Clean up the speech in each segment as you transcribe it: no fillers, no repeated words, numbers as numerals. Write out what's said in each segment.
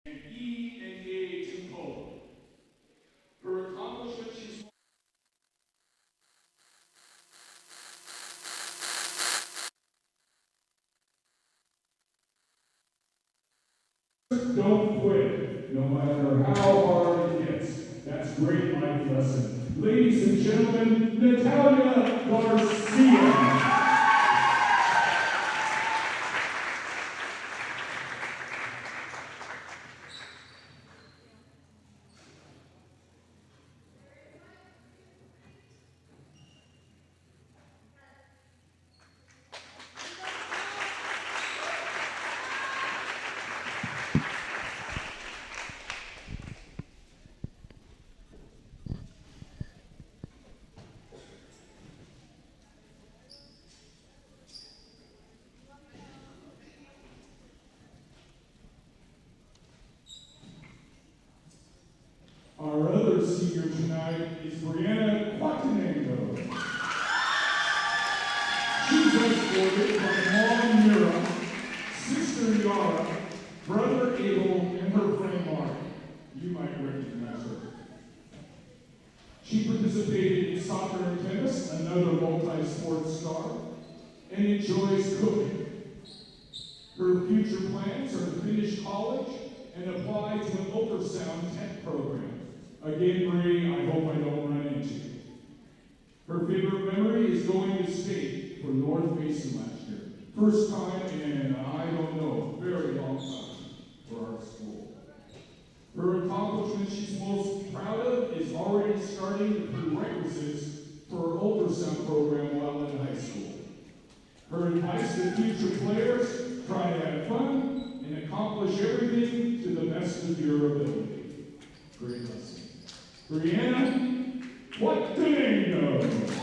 and E and A in Poland. Her accomplishments she's don't quit, no matter how hard it gets. That's great life lesson. Ladies and gentlemen, Natalia Garcia. Our other senior tonight is Brianna Quatanengo. She's escorted by mom Mira, sister Yara, brother Abel, and her friend Mark. You might recognize her. She participated in soccer and tennis, another multi-sport star, and enjoys cooking. Her future plans are to finish college and apply to an ultrasound tech program. Again, Bree, I hope I don't run into you. Her favorite memory is going to state for North Mason last year. First time in, I don't know, a very long time for our school. Her accomplishment she's most proud of is already starting the prerequisites for her ultrasound program while in high school. Her advice to future players, try to have fun and accomplish everything to the best of your ability. Great lesson. Brianna, what do they know?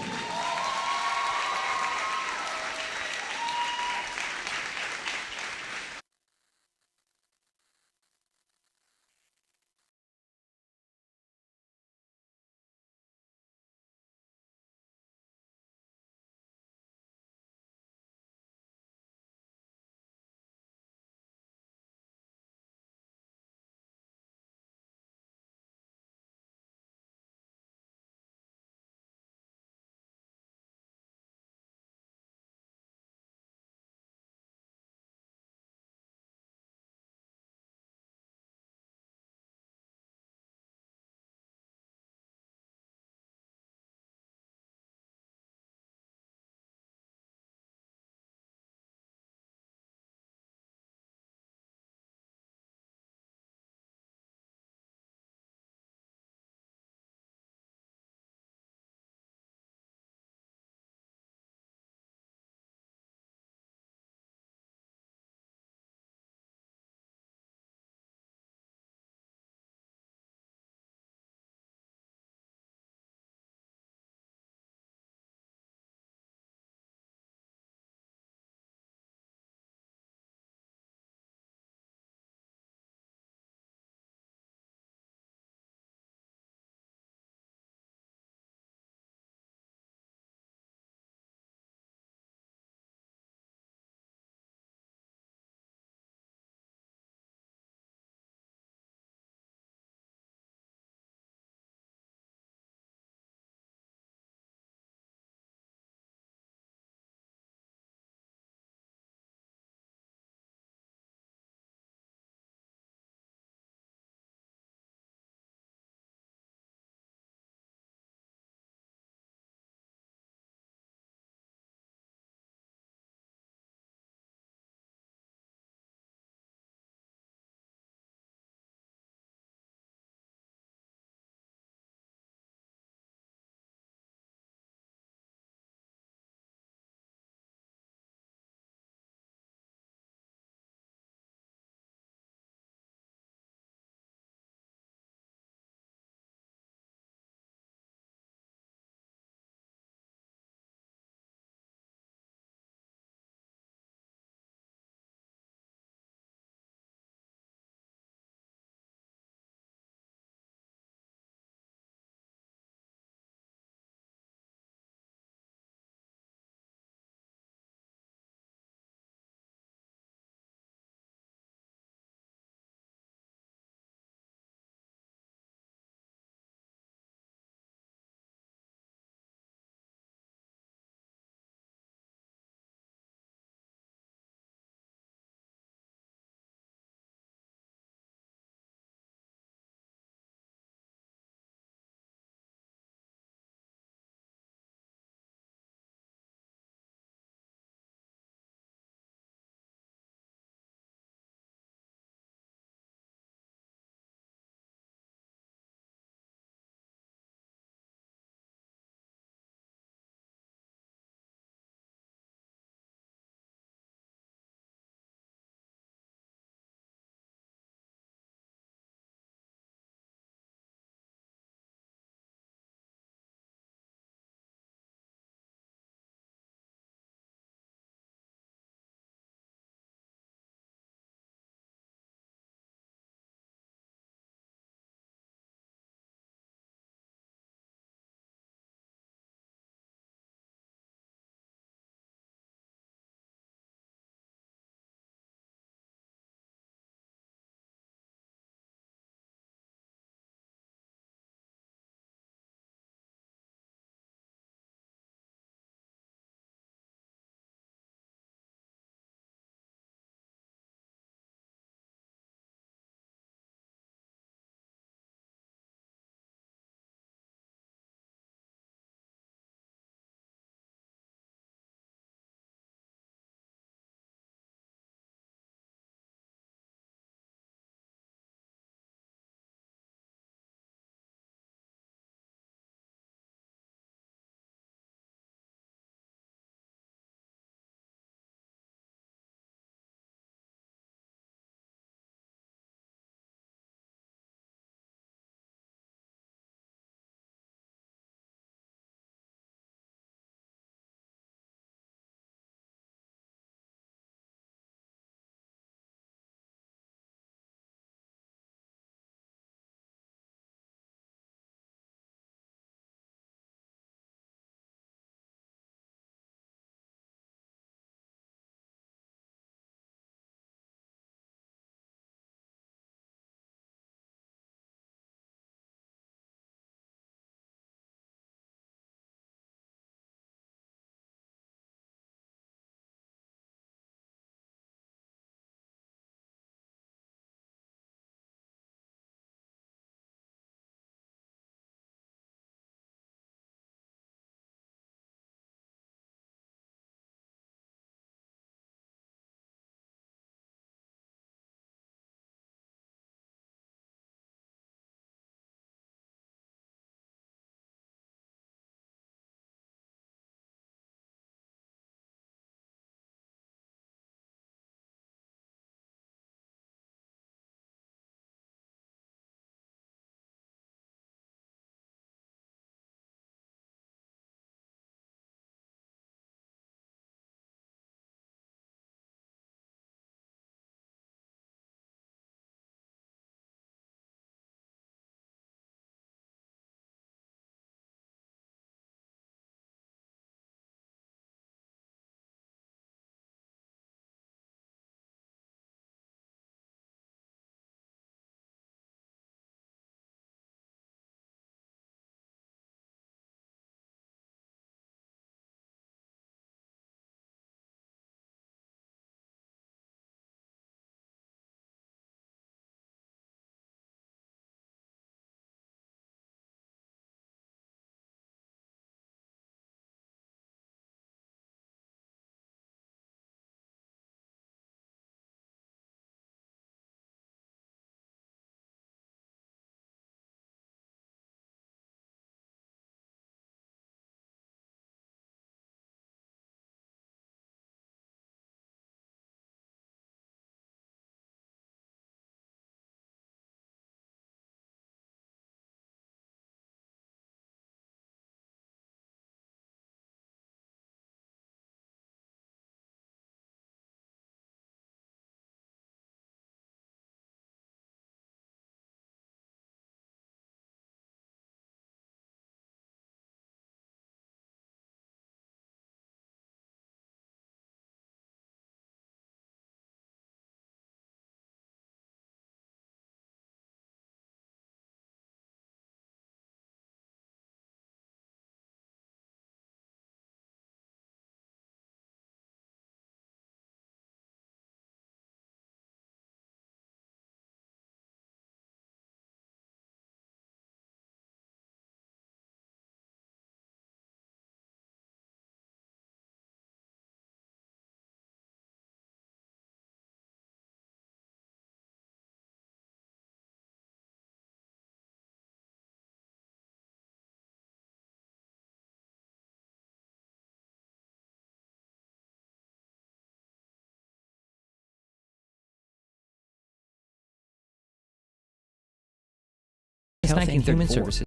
Health and Human Services.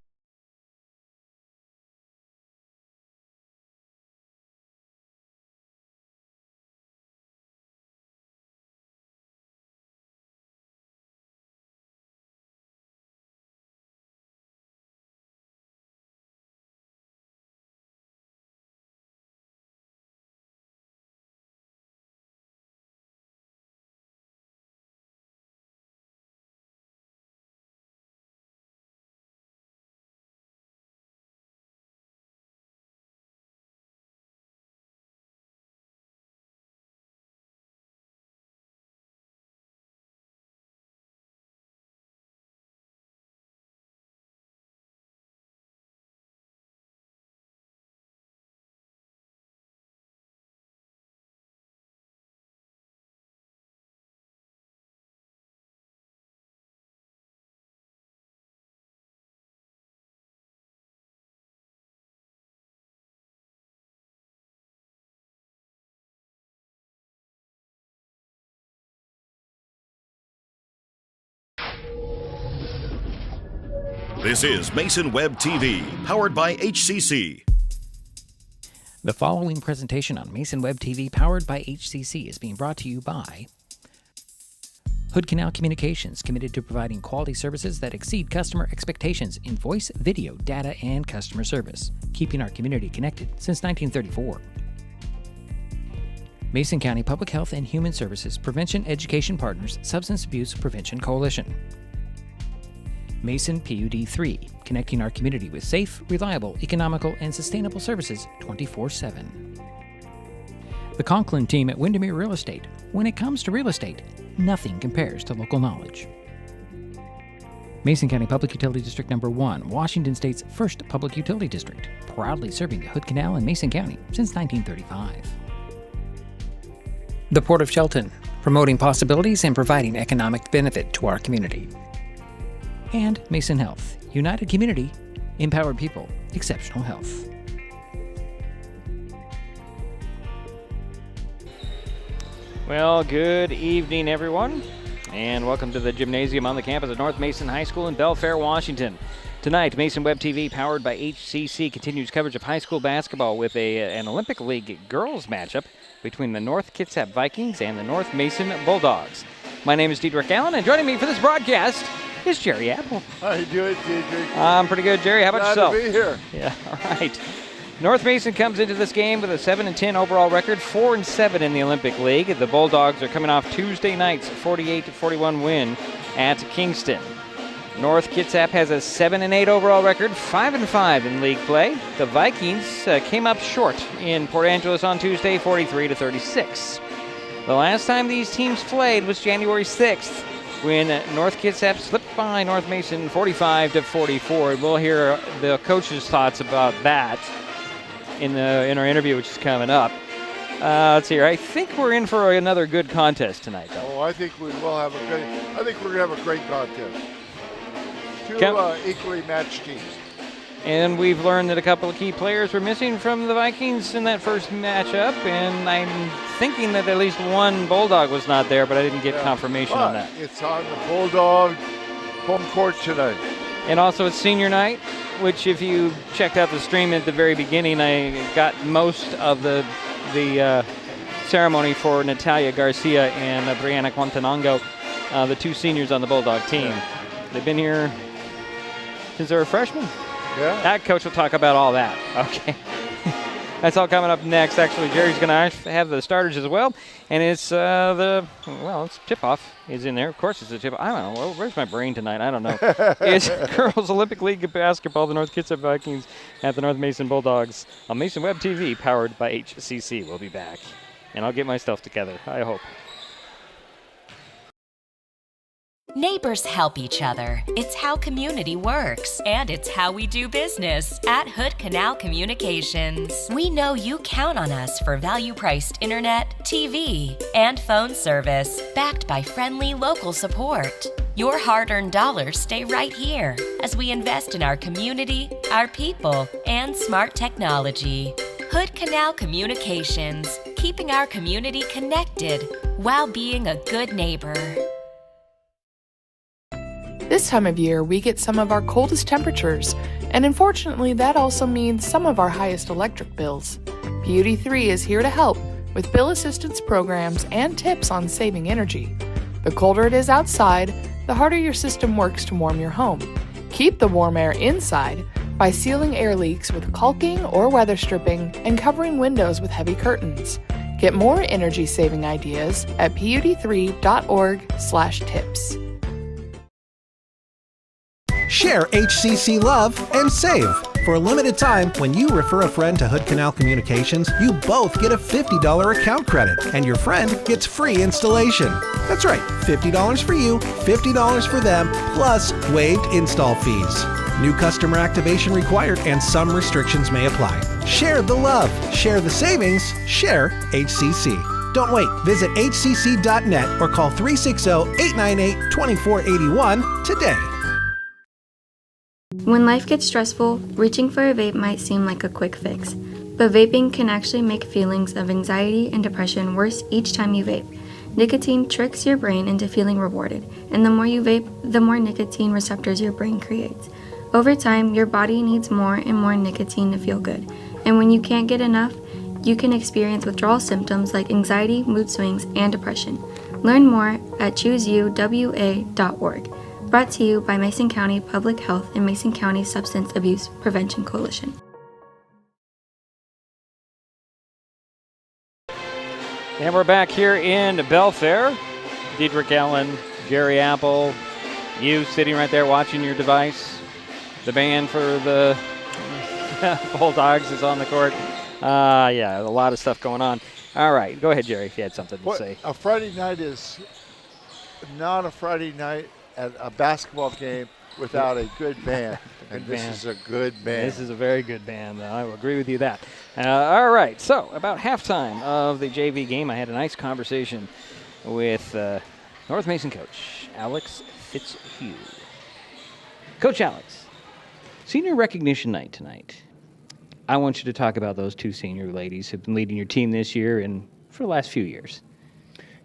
This is Mason Web TV, powered by HCC. The following presentation on Mason Web TV, powered by HCC, is being brought to you by Hood Canal Communications, committed to providing quality services that exceed customer expectations in voice, video, data, and customer service, keeping our community connected since 1934. Mason County Public Health and Human Services Prevention Education Partners Substance Abuse Prevention Coalition. Mason PUD 3, connecting our community with safe, reliable, economical, and sustainable services 24/7. The Conklin team at Windermere Real Estate. When it comes to real estate, nothing compares to local knowledge. Mason County Public Utility District Number 1, Washington State's first public utility district, proudly serving the Hood Canal in Mason County since 1935. The Port of Shelton, promoting possibilities and providing economic benefit to our community. And Mason Health, united community, empowered people, exceptional health. Well, good evening, everyone, and welcome to the gymnasium on the campus of North Mason High School in Belfair, Washington. Tonight, Mason Web TV, powered by HCC, continues coverage of high school basketball with an Olympic League girls matchup between the North Kitsap Vikings and the North Mason Bulldogs. My name is Diedrich Allen, and joining me for this broadcast is Jerry Apple. How you doing, Diedrich? I'm pretty good, Jerry. How about yourself? Glad to be here. Yeah, all right. North Mason comes into this game with a 7-10 overall record, 4-7 in the Olympic League. The Bulldogs are coming off Tuesday night's 48-41 win at Kingston. North Kitsap has a 7-8 overall record, 5-5 in league play. The Vikings came up short in Port Angeles on Tuesday, 43-36. The last time these teams played was January 6th, when North Kitsap slipped by North Mason 45-44. We'll hear the coach's thoughts about that in our interview, which is coming up. Let's see here. I think we're in for another good contest tonight, though. Oh, I think we will have a great. I think we're gonna have a great contest. Two equally matched teams. And we've learned that a couple of key players were missing from the Vikings in that first matchup, and I'm thinking that at least one Bulldog was not there, but I didn't get confirmation on that. It's on the Bulldog home court tonight. And also it's senior night, which if you checked out the stream at the very beginning, I got most of the ceremony for Natalia Garcia and Brianna Quantanango, the two seniors on the Bulldog team. Yeah. They've been here since they were freshmen. Yeah. That coach will talk about all that. Okay. That's all coming up next. Actually, Jerry's going to have the starters as well. And it's it's tip-off is in there. Of course it's a tip-off. I don't know. Where's my brain tonight? I don't know. It's Girls Olympic League Basketball, the North Kitsap Vikings at the North Mason Bulldogs on Mason Web TV, powered by HCC. We'll be back. And I'll get my stuff together, I hope. Neighbors help each other. It's how community works, and it's how we do business at Hood Canal Communications. We know you count on us for value-priced internet, TV, and phone service, backed by friendly local support. Your hard-earned dollars stay right here as we invest in our community, our people, and smart technology. Hood Canal Communications, keeping our community connected while being a good neighbor. This time of year, we get some of our coldest temperatures, and unfortunately, that also means some of our highest electric bills. PUD3 is here to help with bill assistance programs and tips on saving energy. The colder it is outside, the harder your system works to warm your home. Keep the warm air inside by sealing air leaks with caulking or weather stripping and covering windows with heavy curtains. Get more energy-saving ideas at pud3.org/tips. Share HCC love and save. For a limited time, when you refer a friend to Hood Canal Communications, you both get a $50 account credit, and your friend gets free installation. That's right, $50 for you, $50 for them, plus waived install fees. New customer activation required, and some restrictions may apply. Share the love, share the savings, share HCC. Don't wait. Visit hcc.net or call 360-898-2481 today. When life gets stressful, reaching for a vape might seem like a quick fix, but vaping can actually make feelings of anxiety and depression worse each time you vape. Nicotine tricks your brain into feeling rewarded, and the more you vape, the more nicotine receptors your brain creates. Over time, your body needs more and more nicotine to feel good, and when you can't get enough, you can experience withdrawal symptoms like anxiety, mood swings, and depression. Learn more at chooseuwa.org. Brought to you by Mason County Public Health and Mason County Substance Abuse Prevention Coalition. And we're back here in Belfair. Diedrich Allen, Jerry Apple, you sitting right there watching your device. The band for the Bulldogs is on the court. Yeah, a lot of stuff going on. All right, go ahead, Jerry, if you had something to say. A Friday night is not a Friday night at a basketball game without a good band. And this is a good band. This is a very good band. I will agree with you that. All right, so about halftime of the JV game, I had a nice conversation with North Mason coach Alex Fitzhugh. Coach Alex, senior recognition night tonight. I want you to talk about those two senior ladies who've been leading your team this year and for the last few years.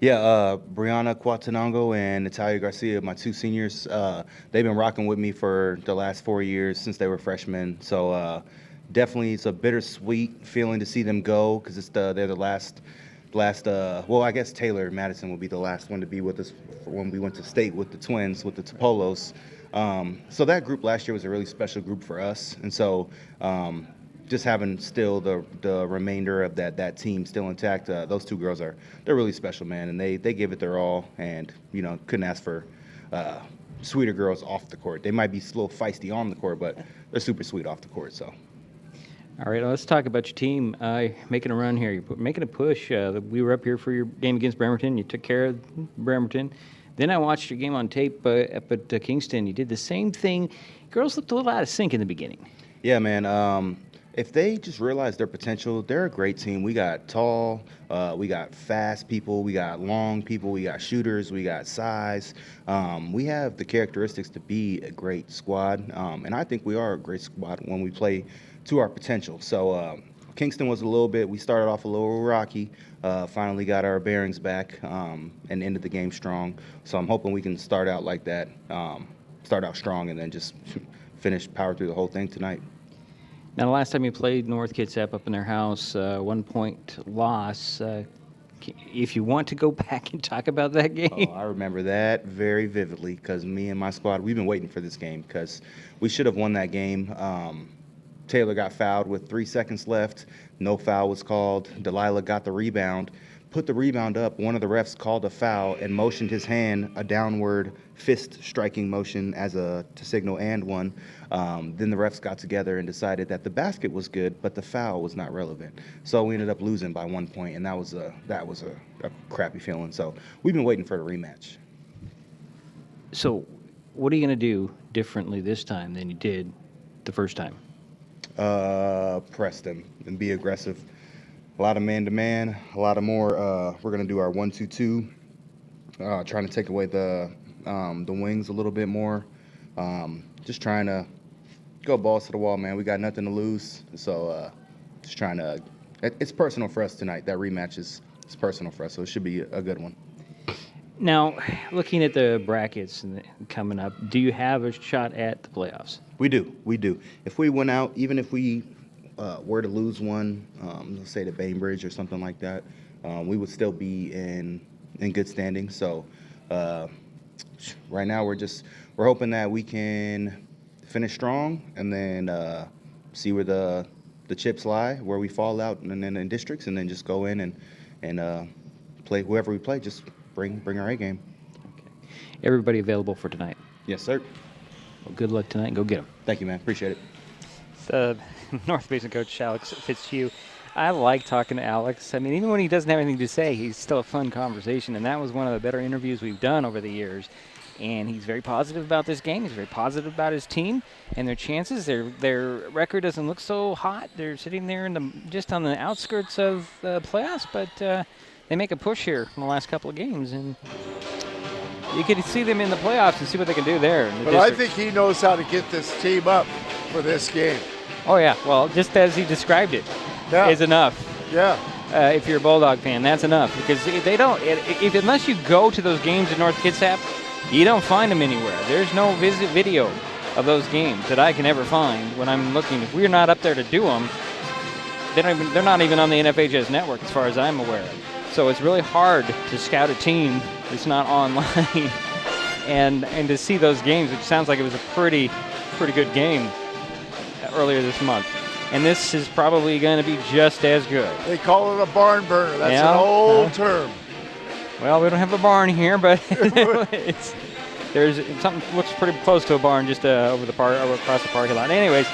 Yeah, Brianna Quatanongo and Natalia Garcia, my two seniors, they've been rocking with me for the last 4 years since they were freshmen. So definitely it's a bittersweet feeling to see them go because they're the last. Well, I guess Taylor Madison will be the last one to be with us when we went to state with the twins, with the Topolos. So that group last year was a really special group for us. And so just having still the remainder of that team still intact, those two girls they're really special, man, and they give it their all, and couldn't ask for sweeter girls off the court. They might be a little feisty on the court, but they're super sweet off the court. So. All right, let's talk about your team making a run here. You're making a push. We were up here for your game against Bremerton. You took care of Bremerton. Then I watched your game on tape up at Kingston. You did the same thing. Girls looked a little out of sync in the beginning. Yeah, man. If they just realize their potential, they're a great team. We got tall, we got fast people, we got long people, we got shooters, we got size. We have the characteristics to be a great squad, and I think we are a great squad when we play to our potential. So Kingston was we started off a little rocky, finally got our bearings back, and ended the game strong. So I'm hoping we can start out like that, start out strong, and then just power through the whole thing tonight. Now, the last time you played North Kitsap up in their house, 1 point loss. If you want to go back and talk about that game. I remember that very vividly because me and my squad, we've been waiting for this game because we should have won that game. Taylor got fouled with 3 seconds left. No foul was called. Delilah got the rebound, put the rebound up. One of the refs called a foul and motioned his hand a downward fist striking motion to signal and one. Then the refs got together and decided that the basket was good, but the foul was not relevant. So we ended up losing by 1 point, and that was a crappy feeling. So we've been waiting for the rematch. So what are you going to do differently this time than you did the first time? Press them and be aggressive. A lot of man-to-man, a lot of more. We're going to do our 1-2-2, trying to take away the wings a little bit more. Just trying to go balls to the wall, man. We got nothing to lose. So just trying to – it's personal for us tonight. That rematch is personal for us, so it should be a good one. Now, looking at the brackets coming up, do you have a shot at the playoffs? We do. If we went out, even if we were to lose one, let's say to Bainbridge or something like that, we would still be in good standing. So right now we're hoping that we can finish strong and then see where the chips lie, where we fall out, and then in districts, and then just go in and play whoever we play. Just bring our A game. Okay. Everybody available for tonight? Yes, sir. Well, good luck tonight, and go get them. Thank you, man. Appreciate it. The North Mason coach, Alex Fitzhugh. I like talking to Alex. I mean, even when he doesn't have anything to say, he's still a fun conversation, and that was one of the better interviews we've done over the years. And he's very positive about this game. He's very positive about his team and their chances. Their record doesn't look so hot. They're sitting there just on the outskirts of the playoffs, but they make a push here in the last couple of games, and you can see them in the playoffs and see what they can do there. But I think he knows how to get this team up for this game. Oh, yeah. Well, just as he described it is enough. Yeah. If you're a Bulldog fan, that's enough. Because they don't, unless you go to those games in North Kitsap, you don't find them anywhere. There's no video of those games that I can ever find when I'm looking. If we're not up there to do them, they're not even on the NFHS network as far as I'm aware of. So it's really hard to scout a team that's not online and to see those games, which sounds like it was a pretty good game earlier this month. And this is probably going to be just as good. They call it a barn burner. That's an old term. Well, we don't have a barn here, but there's something looks pretty close to a barn just across the parking lot. Anyways,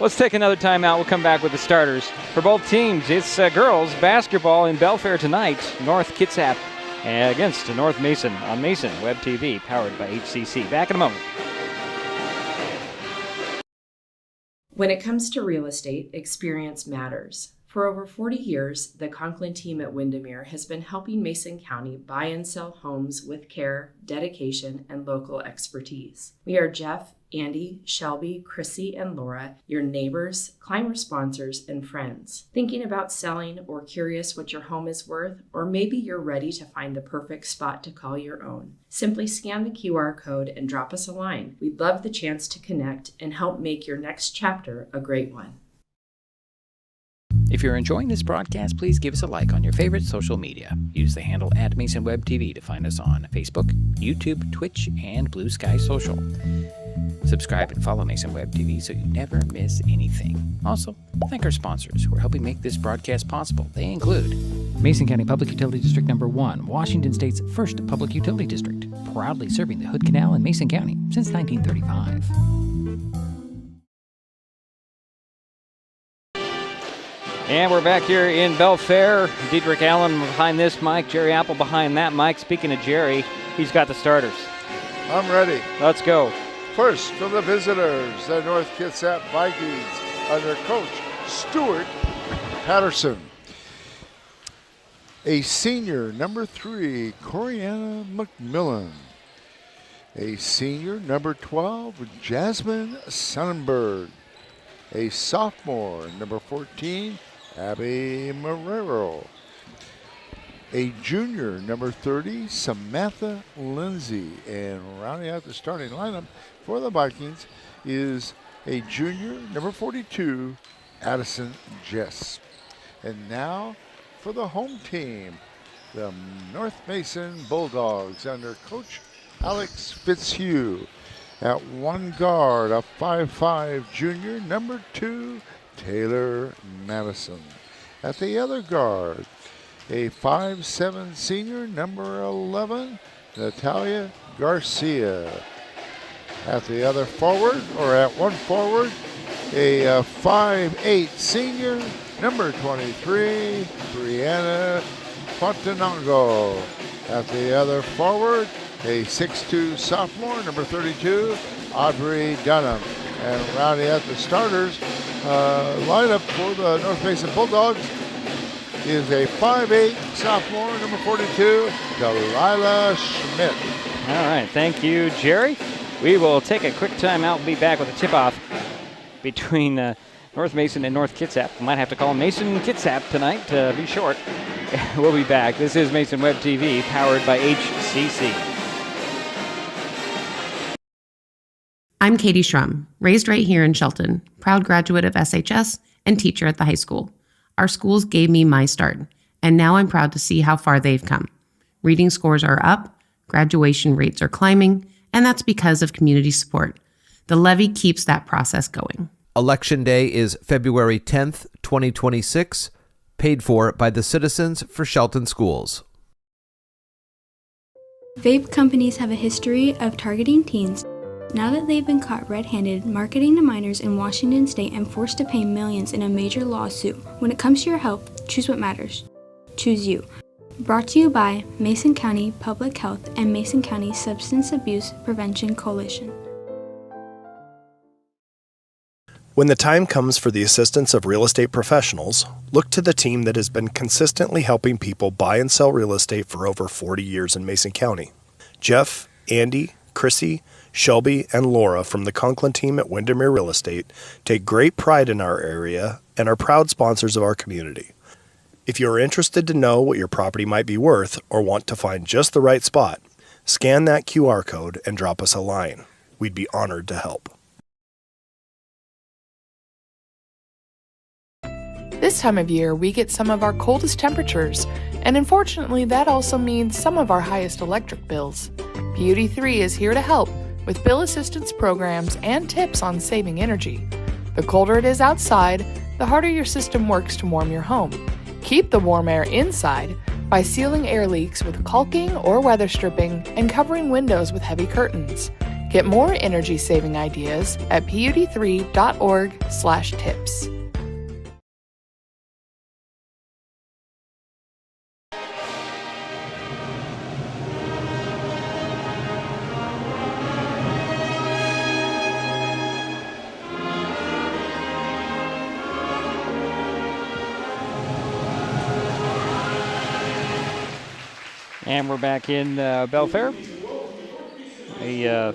let's take another timeout. We'll come back with the starters for both teams. It's girls basketball in Belfair tonight. North Kitsap against North Mason on Mason Web TV, powered by HCC. Back in a moment. When it comes to real estate, experience matters. For over 40 years, the Conklin team at Windermere has been helping Mason County buy and sell homes with care, dedication, and local expertise. We are Jeff, Andy, Shelby, Chrissy, and Laura, your neighbors, climber sponsors, and friends. Thinking about selling or curious what your home is worth, or maybe you're ready to find the perfect spot to call your own. Simply scan the QR code and drop us a line. We'd love the chance to connect and help make your next chapter a great one. If you're enjoying this broadcast, please give us a like on your favorite social media. Use the handle @MasonWebTV to find us on Facebook, YouTube, Twitch, and Blue Sky Social. Subscribe and follow Mason Web TV so you never miss anything. Also, thank our sponsors who are helping make this broadcast possible. They include Mason County Public Utility District Number 1, Washington State's first public utility district, proudly serving the Hood Canal in Mason County since 1935. And we're back here in Belfair. Diedrich Allen behind this mic, Jerry Apple behind that mic. Speaking of Jerry, he's got the starters. I'm ready. Let's go. First, from the visitors, the North Kitsap Vikings under Coach Stuart Patterson. A senior, number 3, Corianna McMillan. A senior, number 12, Jasmine Sonnenberg. A sophomore, number 14, Abby Marrero. A junior, number 30, Samantha Lindsay. And rounding out the starting lineup for the Vikings is a junior, number 42, Addison Jess. And now for the home team, the North Mason Bulldogs under Coach Alex Fitzhugh. At one guard, a 5'5" junior, number 2, Taylor Madison. At the other guard, a 5'7" senior, number 11, Natalia Garcia. At the other forward, or at one forward, a 5'8" senior, number 23, Brianna Fontenango. At the other forward, a 6'2" sophomore, number 32, Audrey Dunham. And rounding out the starters lineup for the North Mason Bulldogs is a 5'8" sophomore, number 42, Delilah Schmidt. All right, thank you, Jerry. We will take a quick time out. We'll be back with a tip-off between North Mason and North Kitsap. We might have to call Mason Kitsap tonight to be short. We'll be back. This is Mason Web TV, powered by HCC. I'm Katie Schrum, raised right here in Shelton, proud graduate of SHS and teacher at the high school. Our schools gave me my start, and now I'm proud to see how far they've come. Reading scores are up, graduation rates are climbing, and that's because of community support. The levy keeps that process going. Election Day is February 10th, 2026, paid for by the Citizens for Shelton Schools. Vape companies have a history of targeting teens. Now that they've been caught red-handed marketing to minors in Washington state and forced to pay millions in a major lawsuit, when it comes to your health, choose what matters. Choose you. Brought to you by Mason County Public Health and Mason County Substance Abuse Prevention Coalition. When the time comes for the assistance of real estate professionals, look to the team that has been consistently helping people buy and sell real estate for over 40 years in Mason County. Jeff, Andy, Chrissy, Shelby, and Laura from the Conklin team at Windermere Real Estate take great pride in our area and are proud sponsors of our community. If you are interested to know what your property might be worth or want to find just the right spot, scan that QR code and drop us a line. We'd be honored to help. This time of year, we get some of our coldest temperatures, and unfortunately, that also means some of our highest electric bills. Beauty 3 is here to help with bill assistance programs and tips on saving energy. The colder it is outside, the harder your system works to warm your home. Keep the warm air inside by sealing air leaks with caulking or weather stripping and covering windows with heavy curtains. Get more energy-saving ideas at pud3.org/tips. And we're back in Belfair. The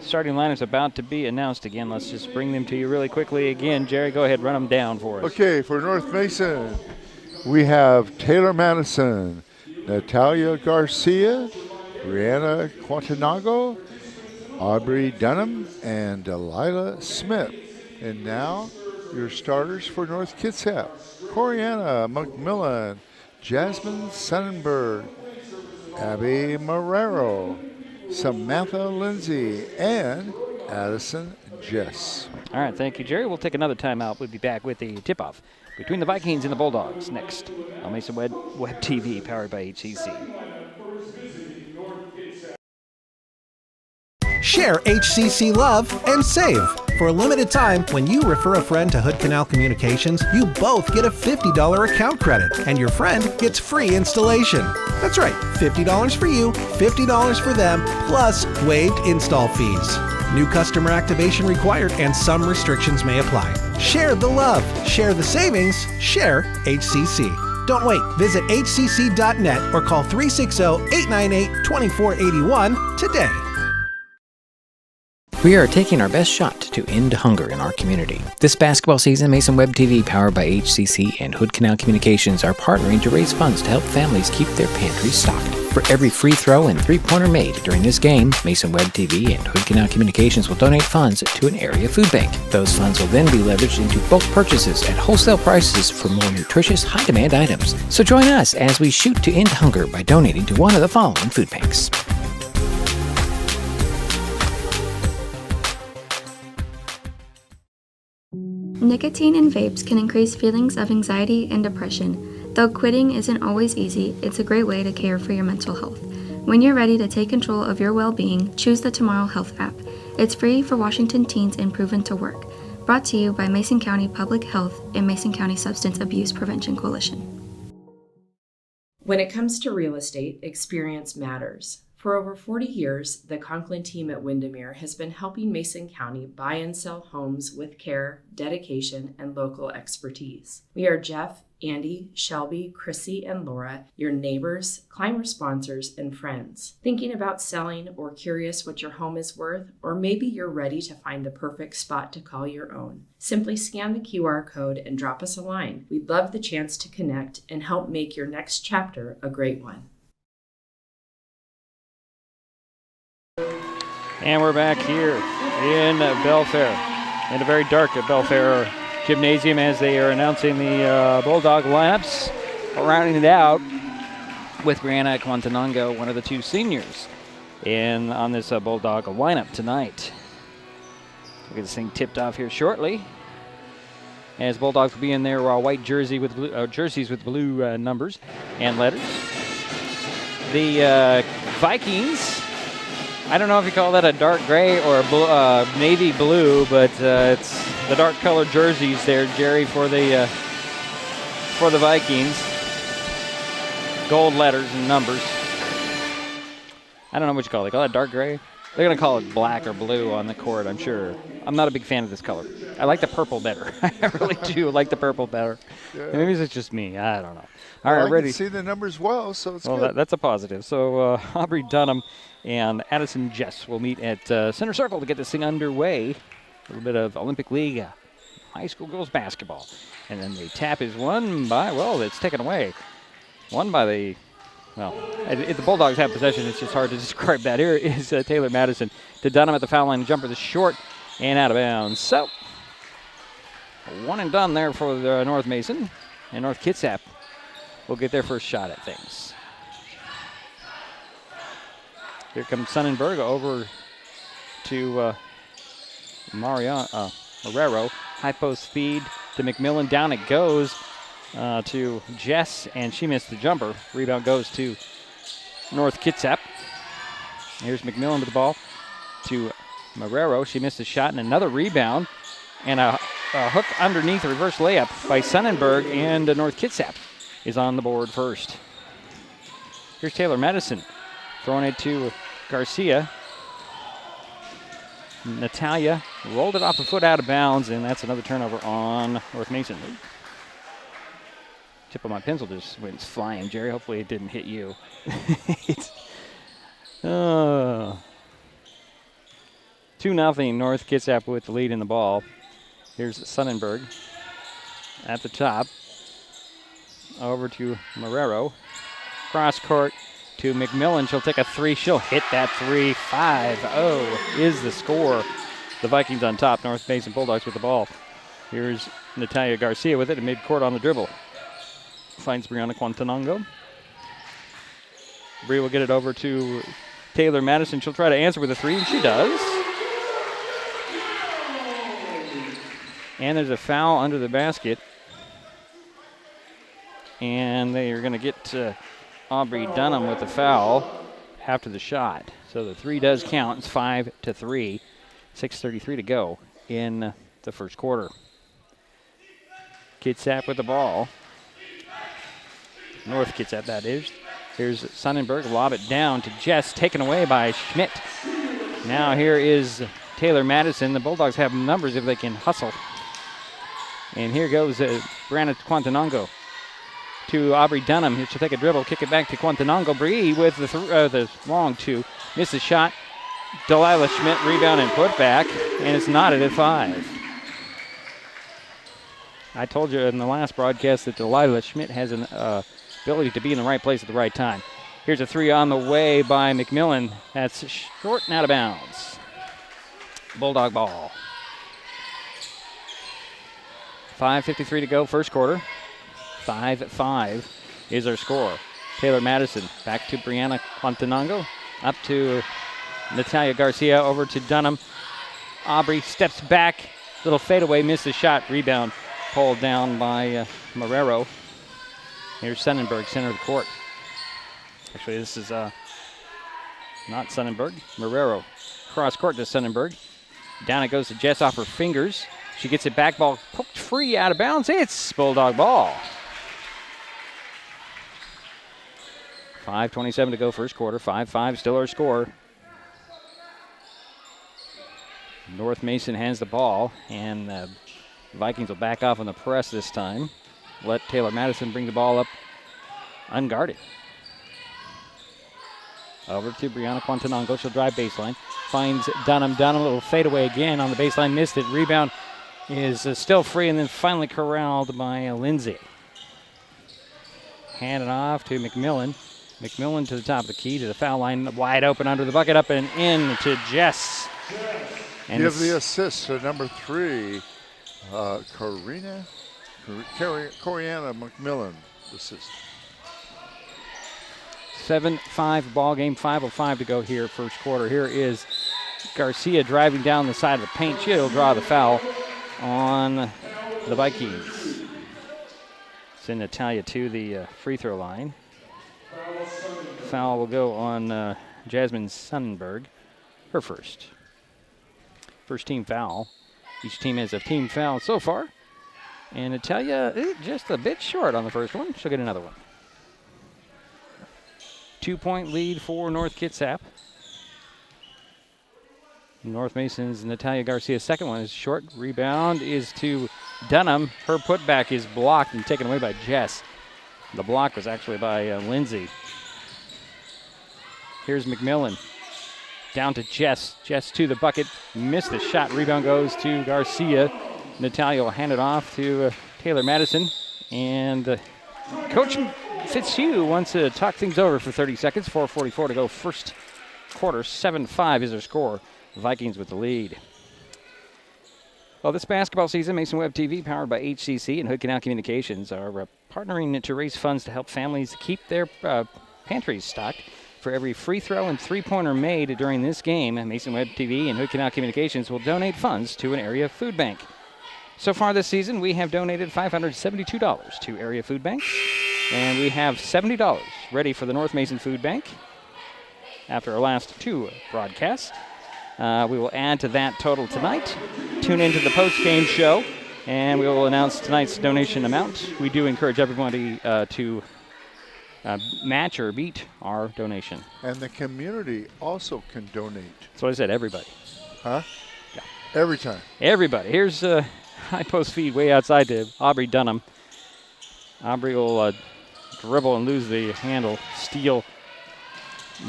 starting line is about to be announced again. Let's just bring them to you really quickly again. Jerry, go ahead, run them down for us. Okay, for North Mason, we have Taylor Madison, Natalia Garcia, Brianna Quatanago, Aubrey Dunham, and Delilah Smith. And now, your starters for North Kitsap: Coriana McMillan, Jasmine Sonnenberg, Abby Marrero, Samantha Lindsay, and Addison Jess. All right, thank you, Jerry. We'll take another timeout. We'll be back with the tip-off between the Vikings and the Bulldogs next on Mason Web TV, powered by HCC. Share HCC love and save. For a limited time, when you refer a friend to Hood Canal Communications, you both get a $50 account credit, and your friend gets free installation. That's right, $50 for you, $50 for them, plus waived install fees. New customer activation required, and some restrictions may apply. Share the love, share the savings, share HCC. Don't wait. Visit hcc.net or call 360-898-2481 today. We are taking our best shot to end hunger in our community. This basketball season, Mason Web TV, powered by HCC and Hood Canal Communications, are partnering to raise funds to help families keep their pantries stocked. For every free throw and three-pointer made during this game, Mason Web TV and Hood Canal Communications will donate funds to an area food bank. Those funds will then be leveraged into bulk purchases at wholesale prices for more nutritious, high-demand items. So join us as we shoot to end hunger by donating to one of the following food banks. Nicotine in vapes can increase feelings of anxiety and depression. Though quitting isn't always easy, it's a great way to care for your mental health. When you're ready to take control of your well-being, choose the Tomorrow Health app. It's free for Washington teens and proven to work. Brought to you by Mason County Public Health and Mason County Substance Abuse Prevention Coalition. When it comes to real estate, experience matters. For For over 40 years, the Conklin team at Windermere has been helping Mason County buy and sell homes with care, dedication, and local expertise. We are Jeff, Andy, Shelby, Chrissy, and Laura, your neighbors, climber sponsors, and friends. Thinking about selling or curious what your home is worth, or maybe you're ready to find the perfect spot to call your own. Simply scan the QR code and drop us a line. We'd love the chance to connect and help make your next chapter a great one. And we're back here in Belfair, in a very dark Belfair gymnasium, as they are announcing the Bulldog lineups, rounding it out with Brianna Quantanongo, one of the two seniors, on this Bulldog lineup tonight. We'll get this thing tipped off here shortly, as Bulldogs will be in their white jerseys with blue numbers and letters. The Vikings, I don't know if you call that a dark gray or a navy blue, but it's the dark colored jerseys there, Jerry, for the Vikings. Gold letters and numbers. I don't know what you call it. They call it dark gray? They're going to call it black or blue on the court, I'm sure. I'm not a big fan of this color. I like the purple better. I really do like the purple better. Yeah. Maybe it's just me. I don't know. All right, ready. I can see the numbers well, so it's good. That's a positive. So Aubrey Dunham and Addison Jess will meet at center circle to get this thing underway. A little bit of Olympic League high school girls basketball. And then the tap is won by, it's taken away. Won by the, if the Bulldogs have possession, it's just hard to describe that. Here is Taylor Madison to Dunham at the foul line. The jumper is short and out of bounds. So, one and done there for the North Mason. And North Kitsap will get their first shot at things. Here comes Sonnenberg over to Marrero. High post speed to McMillan. Down it goes to Jess, and she missed the jumper. Rebound goes to North Kitsap. Here's McMillan with the ball to Marrero. She missed a shot, and another rebound. And a hook underneath, a reverse layup by Sonnenberg, and North Kitsap is on the board first. Here's Taylor Madison throwing it to Garcia. Natalia rolled it off a foot out of bounds, and that's another turnover on North Mason. Tip of my pencil just went flying, Jerry. Hopefully it didn't hit you. 2-0 North Kitsap with the lead in the ball. Here's Sonnenberg at the top. Over to Marrero. Cross court to McMillan. She'll take a three. She'll hit that three. 5-0 is the score. The Vikings on top. North Mason Bulldogs with the ball. Here's Natalia Garcia with it at midcourt on the dribble. Finds Brianna Quantanongo. Bree will get it over to Taylor Madison. She'll try to answer with a three, and she does. And there's a foul under the basket. And they are going to get Aubrey Dunham with the foul after the shot. So the three does count. It's 5-3. 6:33 to go in the first quarter. Kitsap with the ball. North Kitsap, that is. Here's Sonnenberg. Lob it down to Jess. Taken away by Schmidt. Now here is Taylor Madison. The Bulldogs have numbers if they can hustle. And here goes Brianna Quantanongo to Aubrey Dunham. Here she'll take a dribble, kick it back to Quantanongo. Bree with the long two. Missed the shot. Delilah Schmidt rebound and put back, and it's knotted at 5. I told you in the last broadcast that Delilah Schmidt has an ability to be in the right place at the right time. Here's a three on the way by McMillan. That's short and out of bounds. Bulldog ball. 5:53 to go, first quarter. 5-5 is our score. Taylor Madison back to Brianna Quantanongo. Up to Natalia Garcia, over to Dunham. Aubrey steps back. Little fadeaway, missed the shot. Rebound pulled down by Marrero. Here's Sonnenberg, center of the court. Actually, this is not Sonnenberg. Marrero. Cross court to Sonnenberg. Down it goes to Jess off her fingers. She gets it back, ball poked free out of bounds. It's Bulldog ball. 5:27 to go first quarter. 5-5 still our score. North Mason has the ball, and the Vikings will back off on the press this time. Let Taylor Madison bring the ball up unguarded. Over to Brianna Quantanongo. She'll drive baseline. Finds Dunham. Dunham, a little fadeaway again on the baseline. Missed it. Rebound is still free, and then finally corralled by Lindsay. Hand it off to McMillan. McMillan to the top of the key, to the foul line. Wide open under the bucket. Up and in to Jess. And give the assist to number 3, Coriana McMillan. Assist. 7-5 ball game, 5:05 to go here first quarter. Here is Garcia driving down the side of the paint. She'll draw the foul on the Vikings. Send Natalia to the free throw line. Foul will go on Jasmine Sonnenberg, her first. First team foul. Each team has a team foul so far. And Natalia just a bit short on the first one. She'll get another one. 2-point lead for North Kitsap. North Mason's Natalia Garcia's second one is short. Rebound is to Dunham. Her putback is blocked and taken away by Jess. The block was actually by Lindsay. Here's McMillan. Down to Jess. Jess to the bucket. Missed the shot. Rebound goes to Garcia. Natalia will hand it off to Taylor Madison. And Coach Fitzhugh wants to talk things over for 30 seconds. 4:44 to go first quarter. 7-5 is their score. Vikings with the lead. Well, this basketball season, Mason Web TV, powered by HCC and Hood Canal Communications, are partnering to raise funds to help families keep their pantries stocked. For every free throw and three-pointer made during this game, Mason Web TV and Hood Canal Communications will donate funds to an area food bank. So far this season, we have donated $572 to area food banks, and we have $70 ready for the North Mason Food Bank after our last 2 broadcasts. We will add to that total tonight. Tune into the post-game show, and we will announce tonight's donation amount. We do encourage everybody to match or beat our donation. And the community also can donate. That's what I said, everybody. Huh? Yeah. Every time. Everybody. Here's a high post feed way outside to Aubrey Dunham. Aubrey will dribble and lose the handle. Steal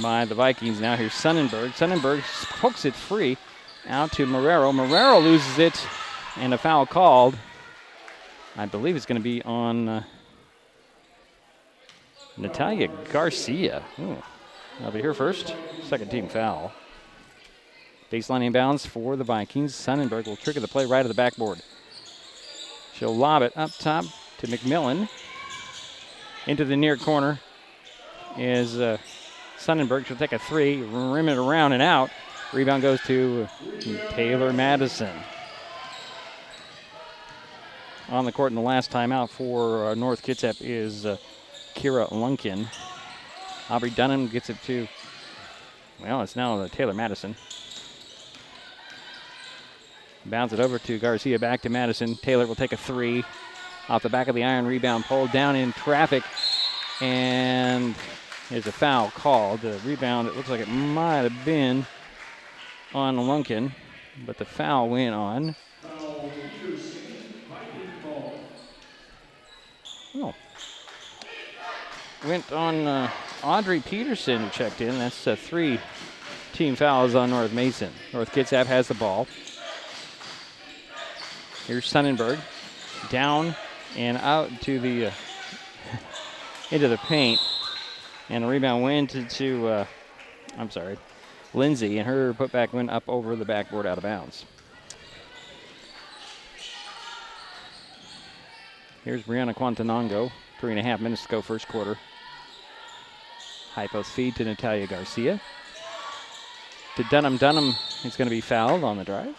by the Vikings. Now here's Sonnenberg. Sonnenberg pokes it free out to Marrero. Marrero loses it, and a foul called. I believe it's going to be on Natalia Garcia. Ooh. That'll be her first. Second team foul. Baseline inbounds for the Vikings. Sonnenberg will trigger the play right at the backboard. She'll lob it up top to McMillan. Into the near corner is Sonnenberg. She'll take a 3, rim it around and out. Rebound goes to Taylor Madison. On the court in the last timeout for North Kitsap is Kira Lunkin. Aubrey Dunham gets it to, well, it's now Taylor Madison. Bounce it over to Garcia, back to Madison. Taylor will take a 3 off the back of the iron. Rebound pulled down in traffic, and there's a foul called. The rebound, it looks like it might have been on Lunkin, but the foul went on. Oh. Went on Audrey Peterson, who checked in. That's 3 team fouls on North Mason. North Kitsap has the ball. Here's Sonnenberg. Down and out to the into the paint. And the rebound went to Lindsay, and her putback went up over the backboard out of bounds. Here's Brianna Quantanongo. 3.5 minutes to go first quarter. High post feed to Natalia Garcia. To Dunham. Dunham is going to be fouled on the drive.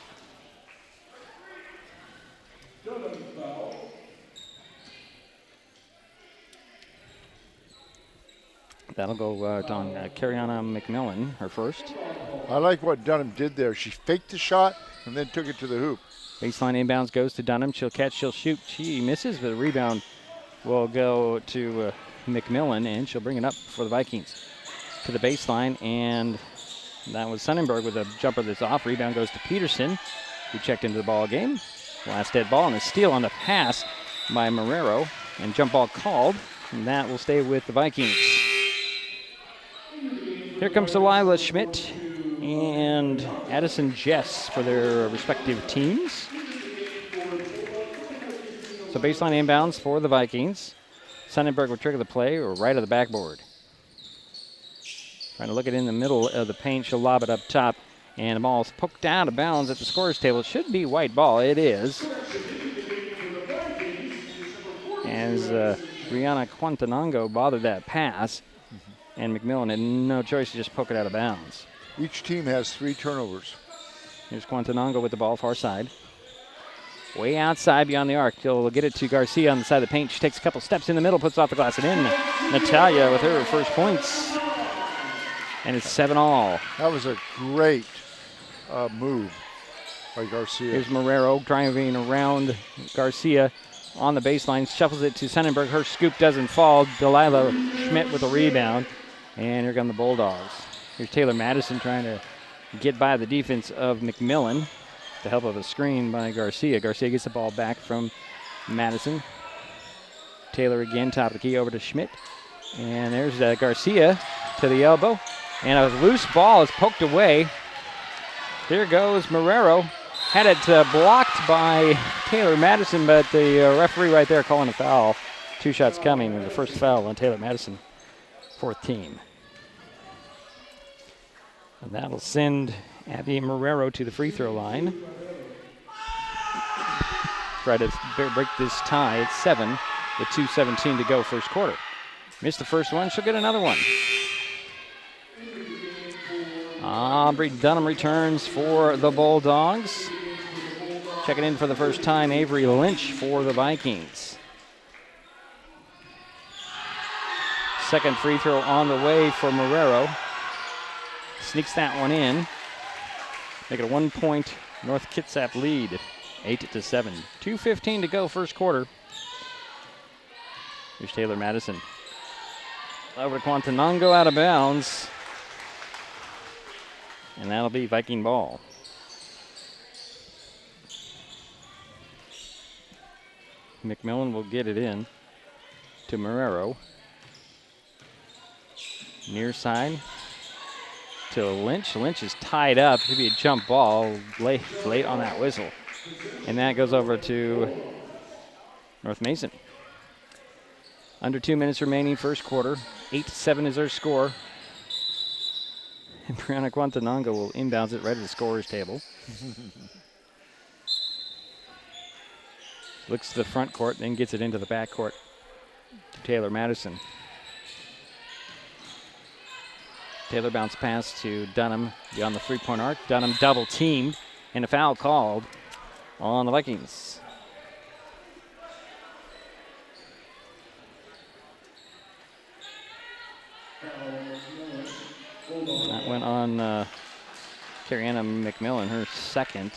That'll go on Kariana McMillan, her first. I like what Dunham did there. She faked the shot and then took it to the hoop. Baseline inbounds goes to Dunham. She'll catch, she'll shoot. She misses, but the rebound will go to McMillan, and she'll bring it up for the Vikings. To the baseline, and that was Sonnenberg with a jumper that's off. Rebound goes to Peterson, who checked into the ball game. Last dead ball, and a steal on the pass by Marrero, and jump ball called, and that will stay with the Vikings. Here comes Delilah Schmidt and Addison Jess for their respective teams. So baseline inbounds for the Vikings. Sonnenberg will trigger the play or right of the backboard. Trying to look it in the middle of the paint. She'll lob it up top, and the ball's poked out of bounds at the scorer's table. It should be white ball. It is. As Brianna Quantanongo bothered that pass, and McMillan had no choice to just poke it out of bounds. Each team has 3 turnovers. Here's Quantanongo with the ball far side. Way outside beyond the arc. He'll get it to Garcia on the side of the paint. She takes a couple steps in the middle, puts off the glass and in. Natalia with her first points. And it's 7-all. That was a great move by Garcia. Here's Marrero driving around Garcia on the baseline. Shuffles it to Sonnenberg. Her scoop doesn't fall. Delilah Schmidt with a rebound. And here come the Bulldogs. Here's Taylor Madison trying to get by the defense of McMillan. The help of a screen by Garcia. Garcia gets the ball back from Madison. Taylor again, top of the key, over to Schmidt. And there's Garcia to the elbow. And a loose ball is poked away. There goes Marrero. Had it blocked by Taylor Madison, but the referee right there calling a foul. 2 shots coming, and the first foul on Taylor Madison, 4th team. And that'll send Abby Marrero to the free throw line. Try to break this tie at 7 with 2:17 to go first quarter. Missed the first one, she'll get another one. Aubrey Dunham returns for the Bulldogs. Checking in for the first time, Avery Lynch for the Vikings. Second free throw on the way for Marrero. Sneaks that one in. Make it a 1-point North Kitsap lead, 8-7. 2:15 to go first quarter. Here's Taylor Madison. Over to Quantanongo, out of bounds. And that'll be Viking ball. McMillan will get it in to Marrero. Near side to Lynch. Lynch is tied up. Should be a jump ball late on that whistle. And that goes over to North Mason. Under 2 minutes remaining first quarter. 8-7 is our score. And Brianna Quantanongo will inbounds it right at the scorer's table. Looks to the front court, then gets it into the back court to Taylor Madison. Taylor bounce pass to Dunham beyond the 3-point arc. Dunham double teamed, and a foul called on the Vikings. That went on Kariana McMillan, her second.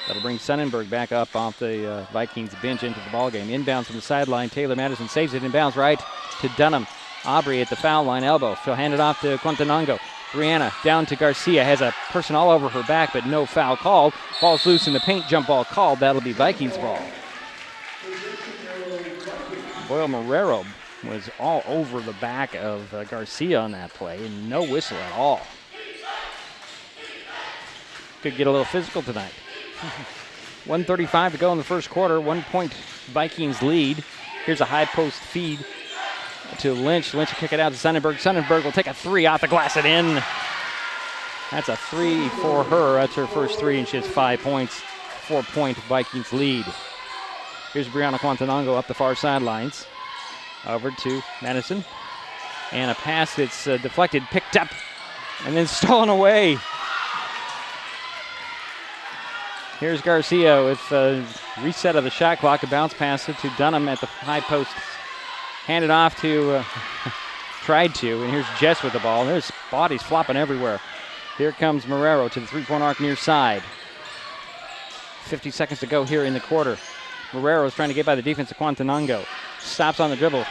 That'll bring Sonnenberg back up off the Vikings bench into the ballgame. Inbounds from the sideline. Taylor Madison saves it. Inbounds right to Dunham. Aubrey at the foul line, elbow. She'll hand it off to Quantanongo. Brianna down to Garcia. Has a person all over her back, but no foul called. Ball's loose in the paint. Jump ball called. That'll be Vikings ball. Boyle Marrero was all over the back of Garcia on that play, and no whistle at all. Could get a little physical tonight. 1:35 to go in the first quarter. 1-point Vikings lead. Here's a high post feed to Lynch. Lynch will kick it out to Sonnenberg. Sonnenberg will take a 3 off the glass and in. That's a 3 for her. That's her first 3, and she has 5 points. 4-point Vikings lead. Here's Brianna Quantanongo up the far sidelines. Over to Madison. And a pass that's deflected, picked up, and then stolen away. Here's Garcia with a reset of the shot clock. A bounce pass to Dunham at the high post. Handed off to, tried to, and here's Jess with the ball. There's bodies flopping everywhere. Here comes Marrero to the 3-point arc near side. 50 seconds to go here in the quarter. Marrero's trying to get by the defense of Quantanango. Stops on the dribble.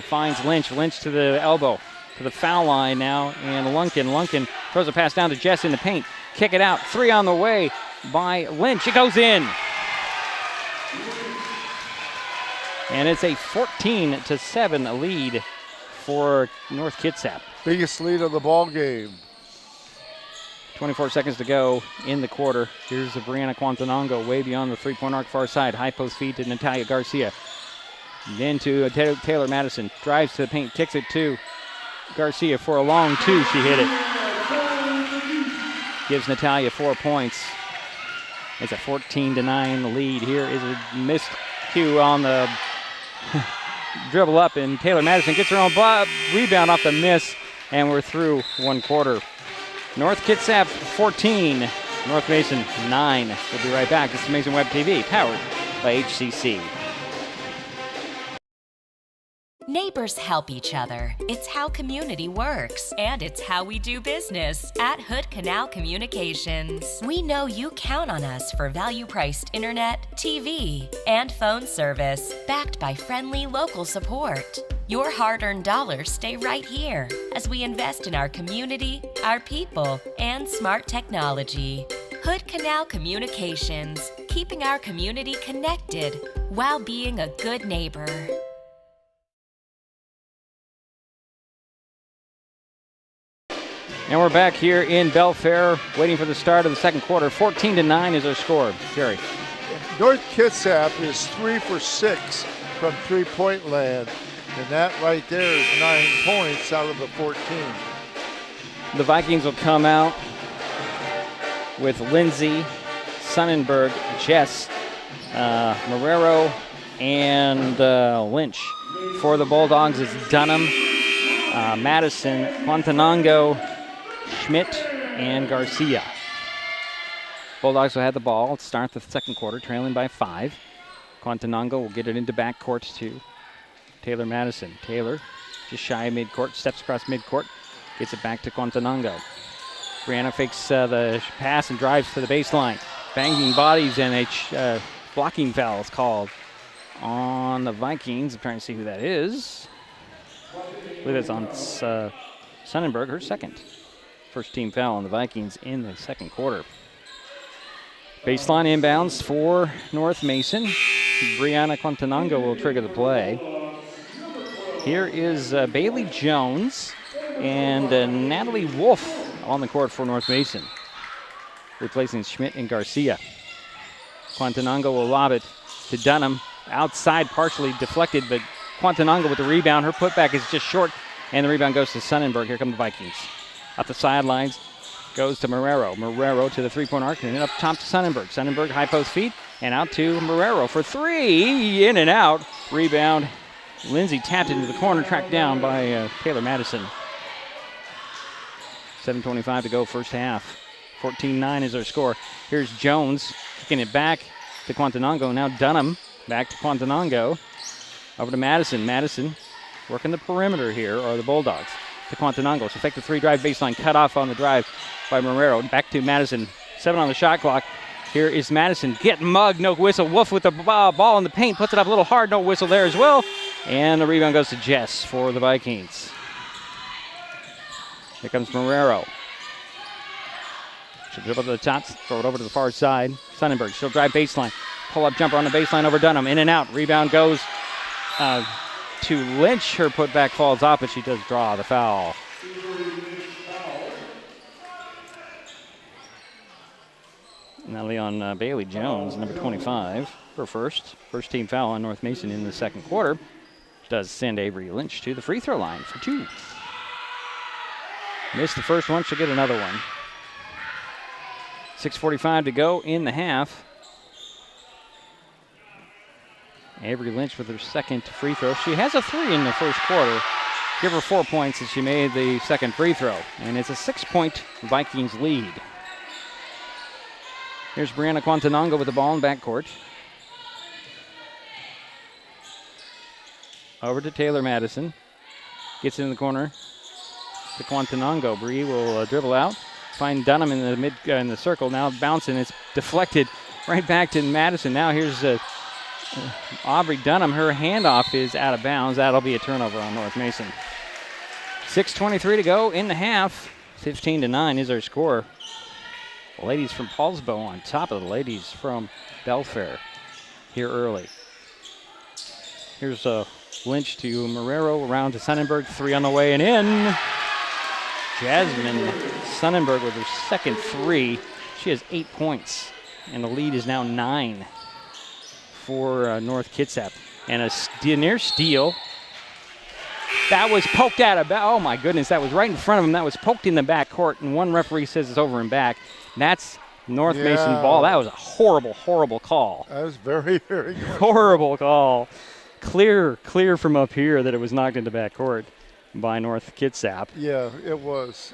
Finds Lynch. Lynch to the elbow. To the foul line now. And Lunkin throws a pass down to Jess in the paint. Kick it out. 3 on the way by Lynch. It goes in. And it's a 14-7 lead for North Kitsap. Biggest lead of the ball game. 24 seconds to go in the quarter. Here's Brianna Quantanango way beyond the three-point arc far side. High post feed to Natalia Garcia. Then to Taylor Madison. Drives to the paint, kicks it to Garcia for a long 2. She hit it. Gives Natalia 4 points. It's a 14-9 lead. Here is a missed cue on the dribble up, and Taylor Madison gets her own rebound off the miss, and we're through one quarter. North Kitsap 14, North Mason 9. We'll be right back. This is Mason Web TV, powered by HCC. Neighbors help each other. It's how community works, and it's how we do business at Hood Canal Communications. We know you count on us for value-priced internet, TV, and phone service, backed by friendly local support. Your hard-earned dollars stay right here as we invest in our community, our people, and smart technology. Hood Canal Communications, keeping our community connected while being a good neighbor. And we're back here in Belfair, waiting for the start of the second quarter. 14-9 is our score. Jerry. North Kitsap is 3 for 6 from three-point land, and that right there is 9 points out of the 14. The Vikings will come out with Lindsay, Sonnenberg, Jess, Marrero, and Lynch. For the Bulldogs, it's Dunham, Madison, Quantanango, Schmidt, and Garcia. Bulldogs will have the ball. Let's start the second quarter, trailing by 5. Quantanango will get it into backcourt to Taylor Madison. Taylor, just shy of midcourt, steps across midcourt, gets it back to Quantanango. Brianna fakes the pass and drives to the baseline. Banging bodies, and a blocking foul is called on the Vikings. I'm trying to see who that is. I believe it's on Sonnenberg, her second. First team foul on the Vikings in the second quarter. Baseline inbounds for North Mason. Brianna Quantanango will trigger the play. Here is Bailey Jones and Natalie Wolf on the court for North Mason, replacing Schmidt and Garcia. Quantanango will lob it to Dunham. Outside, partially deflected, but Quantanango with the rebound. Her putback is just short, and the rebound goes to Sonnenberg. Here come the Vikings. Up the sidelines goes to Marrero. Marrero to the three-point arc, and then up top to Sonnenberg. Sonnenberg, high post feed, and out to Marrero for 3. In and out. Rebound. Lindsay tapped into the corner, tracked down by Taylor Madison. 7:25 to go, first half. 14-9 is our score. Here's Jones kicking it back to Quantanango. Now Dunham back to Quantanango. Over to Madison. Madison working the perimeter here, or the Bulldogs. To Quantanango. So fake the 3-drive baseline, cut off on the drive by Marrero. Back to Madison. 7 on the shot clock. Here is Madison. Get mugged, no whistle. Wolf with the ball in the paint. Puts it up a little hard, no whistle there as well. And the rebound goes to Jess for the Vikings. Here comes Marrero. She'll dribble to the top, throw it over to the far side. Sonnenberg, she'll drive baseline. Pull-up jumper on the baseline over Dunham. In and out. Rebound goes to Lynch. Her putback falls off, but she does draw the foul. Now on Bailey Jones, number 25, her first team foul on North Mason in the second quarter. Does send Avery Lynch to the free throw line for 2. Missed the first one, she'll get another one. 6:45 to go in the half. Avery Lynch with her second free throw. She has a 3 in the first quarter. Give her 4 points as she made the second free throw. And it's a 6-point Vikings lead. Here's Brianna Quantanango with the ball in backcourt. Over to Taylor Madison. Gets in the corner to Quantanango. Bree will dribble out. Find Dunham in the in the circle. Now bouncing. It's deflected right back to Madison. Now here's Aubrey Dunham, her handoff is out of bounds. That'll be a turnover on North Mason. 6:23 to go in the half. 15-9 is our score. The ladies from Paulsbo on top of the ladies from Belfair here early. Here's Lynch to Marrero, around to Sonnenberg, 3 on the way and in. Jasmine Sonnenberg with her second 3. She has 8 points, and the lead is now 9 for North Kitsap. And a near steal. That was poked out of, oh my goodness, that was right in front of him. That was poked in the back court, and one referee says it's over and back. That's North Mason ball. That was a horrible, horrible call. That was very, very good. Horrible call. Clear from up here that it was knocked into back court by North Kitsap. Yeah, it was.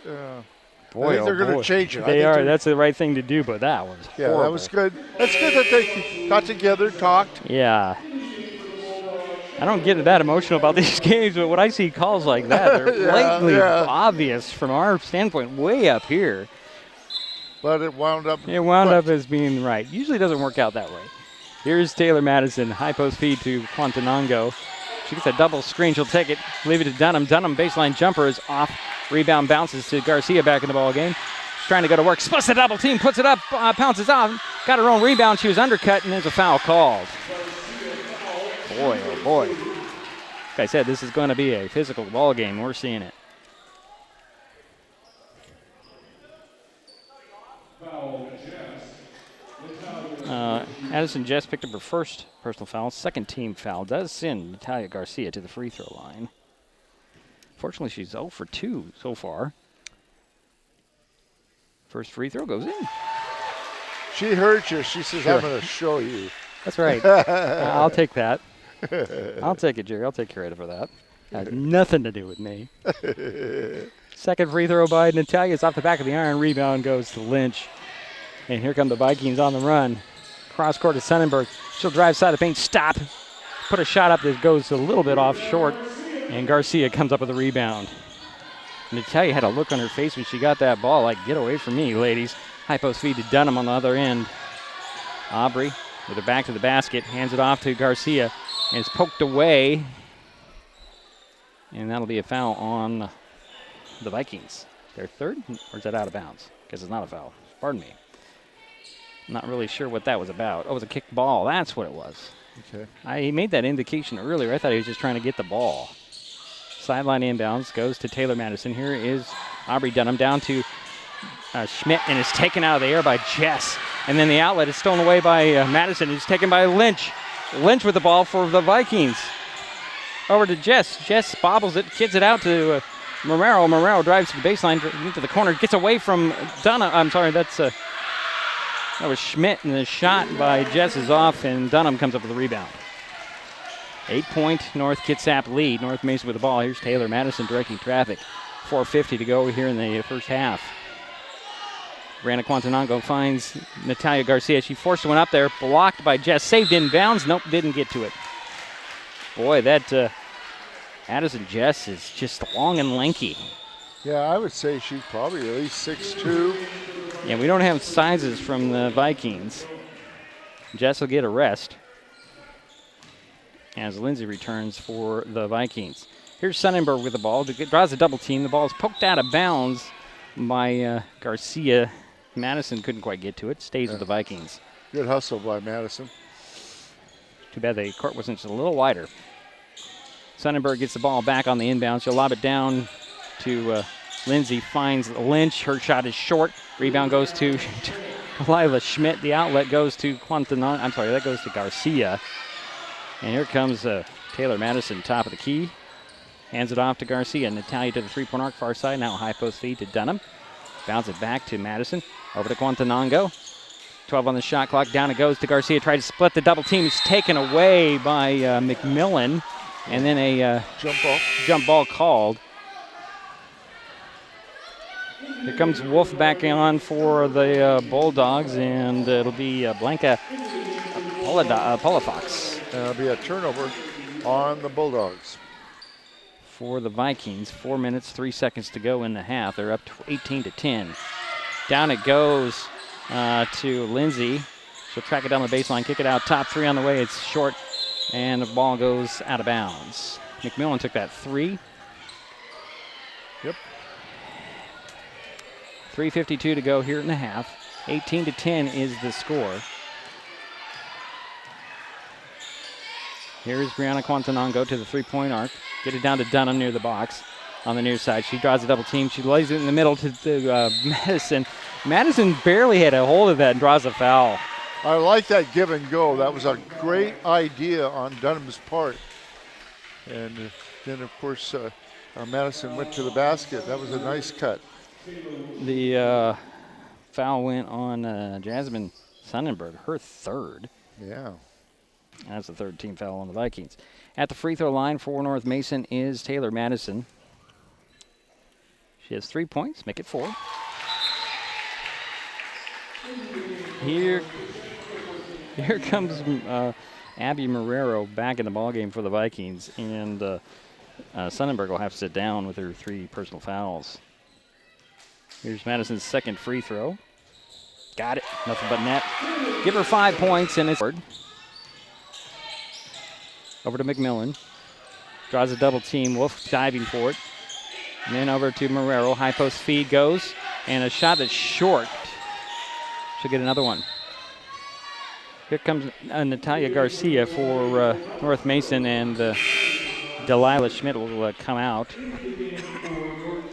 Boy, I think they're going to change it. They are. That's the right thing to do, but that was horrible. That was good. That's good that they got together, talked. Yeah. I don't get that emotional about these games, but when I see calls like that, they're blatantly obvious from our standpoint, way up here. But it wound up. It wound up as being right. Usually doesn't work out that way. Here's Taylor Madison, high post feed to Quantanango. She gets a double screen. She'll take it, leave it to Dunham. Dunham baseline jumper is off. Rebound bounces to Garcia back in the ball game. She's trying to go to work. Splits the double team, puts it up, pounces off. Got her own rebound. She was undercut, and there's a foul called. Boy, oh boy. Like I said, this is going to be a physical ball game. We're seeing it. Addison Jess picked up her first personal foul. Second team foul does send Natalia Garcia to the free throw line. Fortunately, she's 0 for 2 so far. First free throw goes in. She heard you. She says, Sure. I'm going to show you. That's right. I'll take that. I'll take it, Jerry. I'll take credit for that. Has nothing to do with me. Second free throw by Natalia. It's off the back of the iron. Rebound goes to Lynch. And here come the Vikings on the run. Cross court to Sonnenberg. She'll drive side of the paint. Stop. Put a shot up that goes a little bit off short. And Garcia comes up with a rebound. Natalia had a look on her face when she got that ball. Like, get away from me, ladies. High post feed to Dunham on the other end. Aubrey with her back to the basket. Hands it off to Garcia. And it's poked away. And that'll be a foul on the Vikings. Their third? Or is that out of bounds? Because it's not a foul. Pardon me. Not really sure what that was about. Oh, it was a kick ball. That's what it was. Okay. He made that indication earlier. I thought he was just trying to get the ball. Sideline inbounds goes to Taylor Madison. Here is Aubrey Dunham down to Schmidt, and is taken out of the air by Jess. And then the outlet is stolen away by Madison. It's taken by Lynch. Lynch with the ball for the Vikings. Over to Jess. Jess bobbles it, kids it out to Marrero. Marrero drives to the baseline, into the corner, gets away from Dunham. I'm sorry, that was Schmidt, and the shot by Jess is off, and Dunham comes up with the rebound. 8-point North Kitsap lead. North Mason with the ball. Here's Taylor Madison directing traffic. 4:50 to go here in the first half. Brandon Quantanango finds Natalia Garcia. She forced one up there, blocked by Jess. Saved in bounds. Nope, didn't get to it. Boy, that Addison Jess is just long and lanky. Yeah, I would say she's probably at least 6'2". Yeah, we don't have sizes from the Vikings. Jess will get a rest as Lindsay returns for the Vikings. Here's Sonnenberg with the ball. Draws a double team. The ball is poked out of bounds by Garcia. Madison couldn't quite get to it. Stays with the Vikings. Good hustle by Madison. Too bad the court wasn't just a little wider. Sonnenberg gets the ball back on the inbound. She'll lob it down to Lindsay. Finds Lynch. Her shot is short. Rebound goes to Lila Schmidt. The outlet goes to that goes to Garcia. And here comes Taylor Madison, top of the key. Hands it off to Garcia. Natalia to the three-point arc, far side. Now high post feed to Dunham. Bounce it back to Madison. Over to Quantanango. 12 on the shot clock. Down it goes to Garcia. Tried to split the double team. It's taken away by McMillan. And then a jump ball called. Here comes Wolf back on for the Bulldogs, and it'll be Blanca Polafox. It'll be a turnover on the Bulldogs. For the Vikings, 4 minutes, 3 seconds to go in the half. They're up 18-10. Down it goes to Lindsay. She'll track it down the baseline, kick it out, top three on the way. It's short, and the ball goes out of bounds. McMillan took that three. Yep. 3:52 to go here in the half. 18-10 is the score. Here's Brianna Quantanongo to the three-point arc. Get it down to Dunham near the box on the near side. She draws a double team. She lays it in the middle to Madison. Madison barely had a hold of that and draws a foul. I like that give and go. That was a great idea on Dunham's part. And then, of course, Madison went to the basket. That was a nice cut. The foul went on Jasmine Sonnenberg, her third. Yeah. That's the third team foul on the Vikings. At the free throw line for North Mason is Taylor Madison. She has 3 points, make it 4. Here comes Abby Marrero back in the ballgame for the Vikings, and Sonnenberg will have to sit down with her 3 personal fouls. Here's Madison's second free throw. Got it, nothing but net. Give her 5 points, and it's over to McMillan. Draws a double team, Wolf diving for it. And then over to Marrero, high post feed goes, and a shot that's short. She'll get another one. Here comes Natalia Garcia for North Mason, and Delilah Schmidt will come out.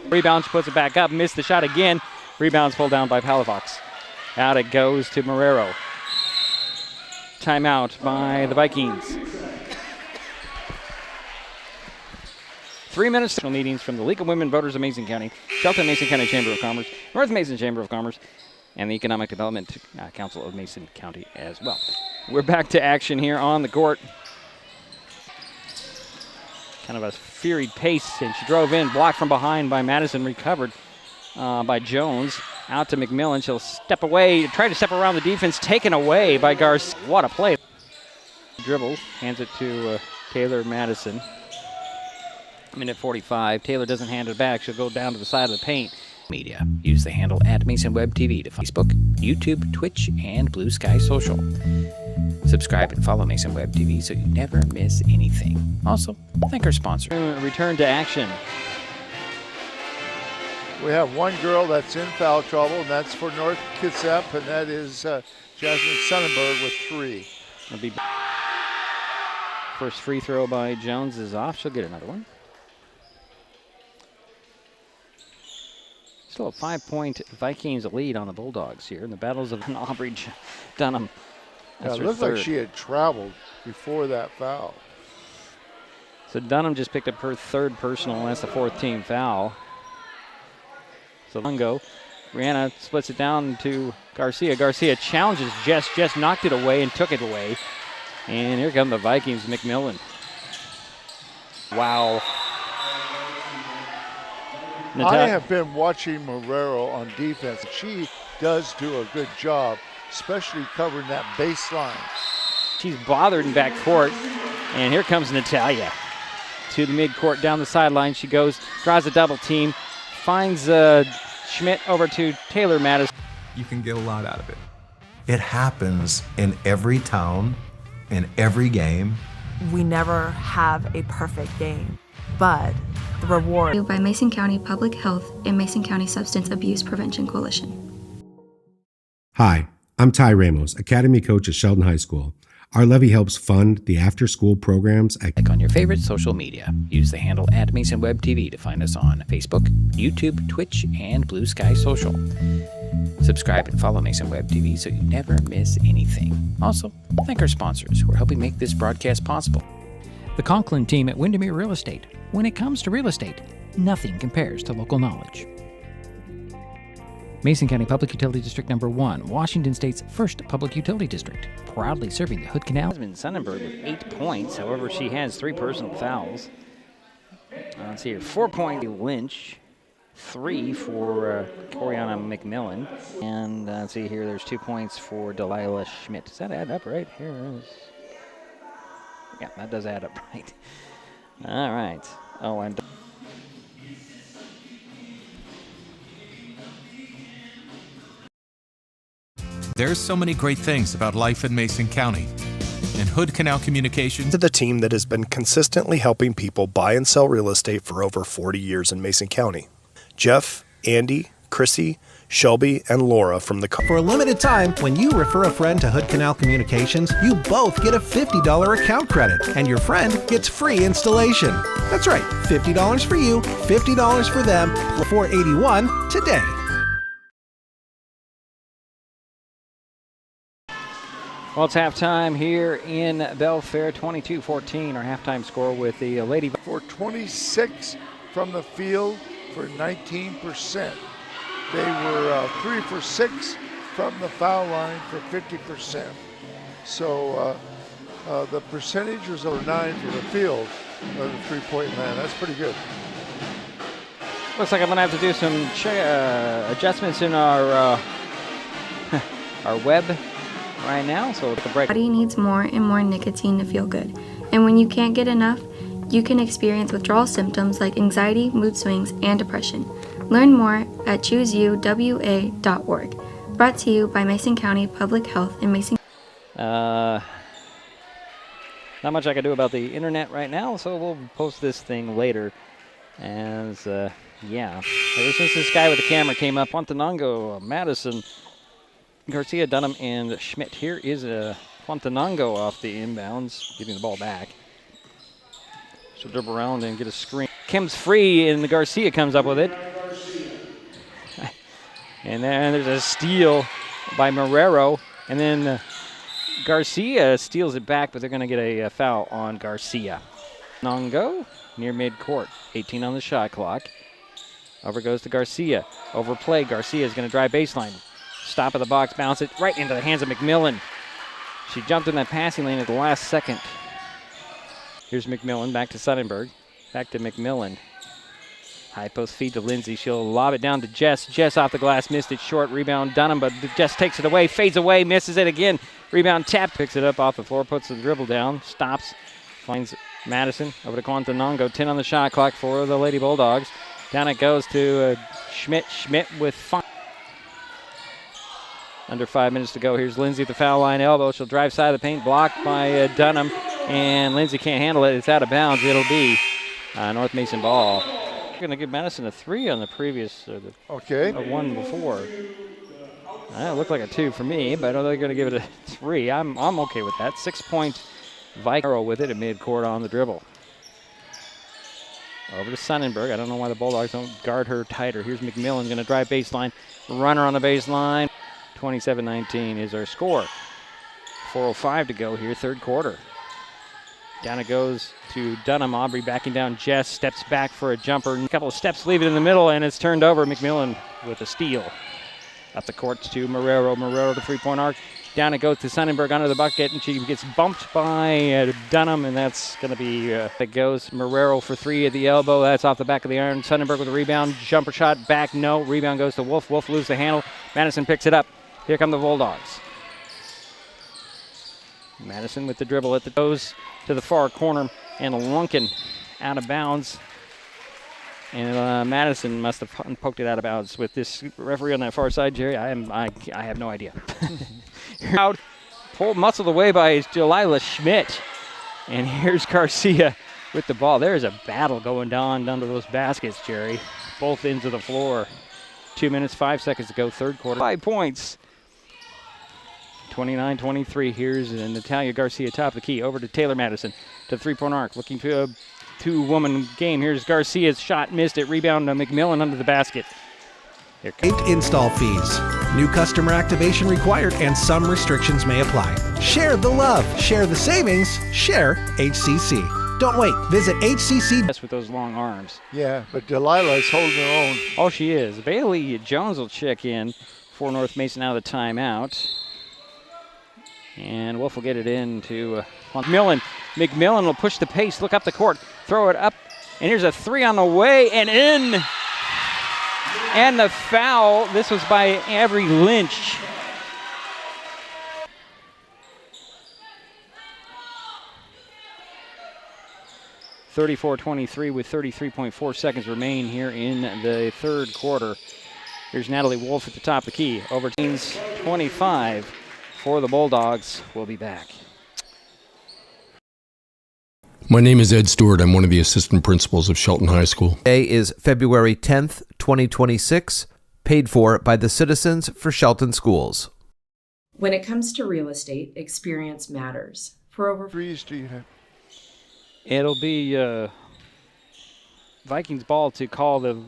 Rebound, she puts it back up, missed the shot again. Rebounds pulled down by Palafox. Out it goes to Marrero. Timeout by the Vikings. 3 minutes. Meetings from the League of Women Voters of Mason County, Shelton Mason County Chamber of Commerce, North Mason Chamber of Commerce, and the Economic Development Council of Mason County as well. We're back to action here on the court. Kind of a furied pace, and she drove in, blocked from behind by Madison, recovered by Jones. Out to McMillan. She'll step away, try to step around the defense, taken away by Garcia. What a play. Dribble, hands it to Taylor Madison. Minute 45. Taylor doesn't hand it back. She'll go down to the side of the paint. Media. Use the handle @MasonWebTV to Facebook, YouTube, Twitch, and Blue Sky Social. Subscribe and follow Mason Web TV so you never miss anything. Also, thank our sponsor. Return to action. We have one girl that's in foul trouble, and that's for North Kitsap, and that is Jasmine Sonnenberg with 3. It'll be first free throw by Jones is off. She'll get another one. Still a 5-point Vikings lead on the Bulldogs here in the battles of Aubrey Dunham. Yeah, it looked like she had traveled before that foul. So Dunham just picked up her 3rd personal, and that's the 4th team foul. So Lungo, Brianna splits it down to Garcia. Garcia challenges Jess. Jess knocked it away and took it away. And here come the Vikings, McMillan. Wow. I have been watching Marrero on defense. She does do a good job, especially covering that baseline. She's bothered in backcourt, and here comes Natalia to the midcourt down the sideline. She goes, draws a double team, finds Schmidt over to Taylor Madison. You can get a lot out of it. It happens in every town, in every game. We never have a perfect game, but the reward. By Mason County Public Health and Mason County Substance Abuse Prevention Coalition. Hi, I'm Ty Ramos, Academy Coach at Sheldon High School. Our levy helps fund the after-school programs. Click on your favorite social media. Use the handle @MasonWebTV to find us on Facebook, YouTube, Twitch, and Blue Sky Social. Subscribe and follow Mason Web TV so you never miss anything. Also, thank our sponsors who are helping make this broadcast possible. The Conklin team at Windermere Real Estate. When it comes to real estate, nothing compares to local knowledge. Mason County Public Utility District Number 1, Washington State's first public utility district, proudly serving the Hood Canal. Jasmine Sonnenberg with 8 points. However, she has 3 personal fouls. Let's see here. 4 points Lynch, 3 for Coriana McMillan. And let's see here, there's 2 points for Delilah Schmidt. Does that add up right? Here it is. Yeah, that does add up right. All right. Oh, and There's so many great things about life in Mason County. And Hood Canal Communications To the team that has been consistently helping people buy and sell real estate for over 40 years in Mason County. Jeff, Andy, Chrissy, Shelby, and Laura from the... For a limited time, when you refer a friend to Hood Canal Communications, you both get a $50 account credit, and your friend gets free installation. That's right, $50 for you, $50 for them, $481 today. Well, it's halftime here in Belfair, 22-14, our halftime score with the Lady... For 26 from the field for 19%. They were 3 for 6 from the foul line for 50%. So the percentage was over 9 for the field of the three-point line. That's pretty good. Looks like I'm going to have to do some adjustments in our our web right now, so we'll take a break. Body needs more and more nicotine to feel good. And when you can't get enough, you can experience withdrawal symptoms like anxiety, mood swings, and depression. Learn more at chooseuwa.org. Brought to you by Mason County Public Health and Mason. Not much I can do about the internet right now, so we'll post this thing later. As, yeah, ever since this guy with the camera came up, Quantanango, Madison, Garcia, Dunham, and Schmidt. Here is Quantanango off the inbounds, giving the ball back. She'll dribble around and get a screen. Kim's free, and Garcia comes up with it. And then there's a steal by Marrero. And then Garcia steals it back, but they're going to get a foul on Garcia. Nongo near midcourt. 18 on the shot clock. Over goes to Garcia. Overplay. Garcia is going to drive baseline. Stop of the box, bounce it right into the hands of McMillan. She jumped in that passing lane at the last second. Here's McMillan, back to Sonnenberg. Back to McMillan. High post feed to Lindsay. She'll lob it down to Jess. Jess off the glass, missed it short. Rebound Dunham, but Jess takes it away, fades away, misses it again. Rebound Tap, picks it up off the floor, puts the dribble down, stops, finds Madison. Over to Quantanango, 10 on the shot clock for the Lady Bulldogs. Down it goes to Schmidt. Schmidt with 5. Under 5 minutes to go. Here's Lindsay at the foul line elbow. She'll drive side of the paint, blocked by Dunham, and Lindsay can't handle it. It's out of bounds. It'll be North Mason ball. We're going to give Madison a 3 on the previous, one before. It looked like a 2 for me, but I know they're going to give it a 3. I'm okay with that. 6-point Vikings with it at midcourt on the dribble. Over to Sonnenberg. I don't know why the Bulldogs don't guard her tighter. Here's McMillan going to drive baseline. Runner on the baseline. 27-19 is our score. 4:05 to go here, third quarter. Down it goes to Dunham. Aubrey backing down Jess. Steps back for a jumper. A couple of steps, leave it in the middle, and it's turned over. McMillan with a steal. Up the court to Marrero. Marrero to three-point arc. Down it goes to Sonnenberg under the bucket, and she gets bumped by Dunham, and that's going to be, it goes Marrero for 3 at the elbow. That's off the back of the iron. Sonnenberg with a rebound. Jumper shot back, no. Rebound goes to Wolf. Wolf loses the handle. Madison picks it up. Here come the Bulldogs. Madison with the dribble at the goes to the far corner, and Lunkin out of bounds. And Madison must have poked it out of bounds with this referee on that far side, Jerry. I have no idea. Out, pulled muscled away by Delilah Schmidt. And here's Garcia with the ball. There's a battle going down to those baskets, Jerry. Both ends of the floor. 2 minutes, 5 seconds to go, third quarter. 5 points. 29-23. Here's Natalia Garcia, top of the key. Over to Taylor Madison to the three-point arc. Looking to a two-woman game. Here's Garcia's shot. Missed it. Rebound to McMillan under the basket. Waived install fees. New customer activation required and some restrictions may apply. Share the love. Share the savings. Share HCC. Don't wait. Visit HCC. With those long arms. Yeah, but Delilah's holding her own. Oh, she is. Bailey Jones will check in for North Mason out of the timeout. And Wolf will get it in to McMillan. McMillan will push the pace, look up the court, throw it up. And here's a 3 on the way and in. And the foul. This was by Avery Lynch. (34-23) with 33.4 seconds remain here in the third quarter. Here's Natalie Wolf at the top of the key. Over teams 25 for the Bulldogs. We'll be back. My name is Ed Stewart. I'm one of the assistant principals of Shelton High School. Today is February 10th, 2026, paid for by the Citizens for Shelton Schools. When it comes to real estate, experience matters. For over threes, do you have? It'll be Vikings ball to call the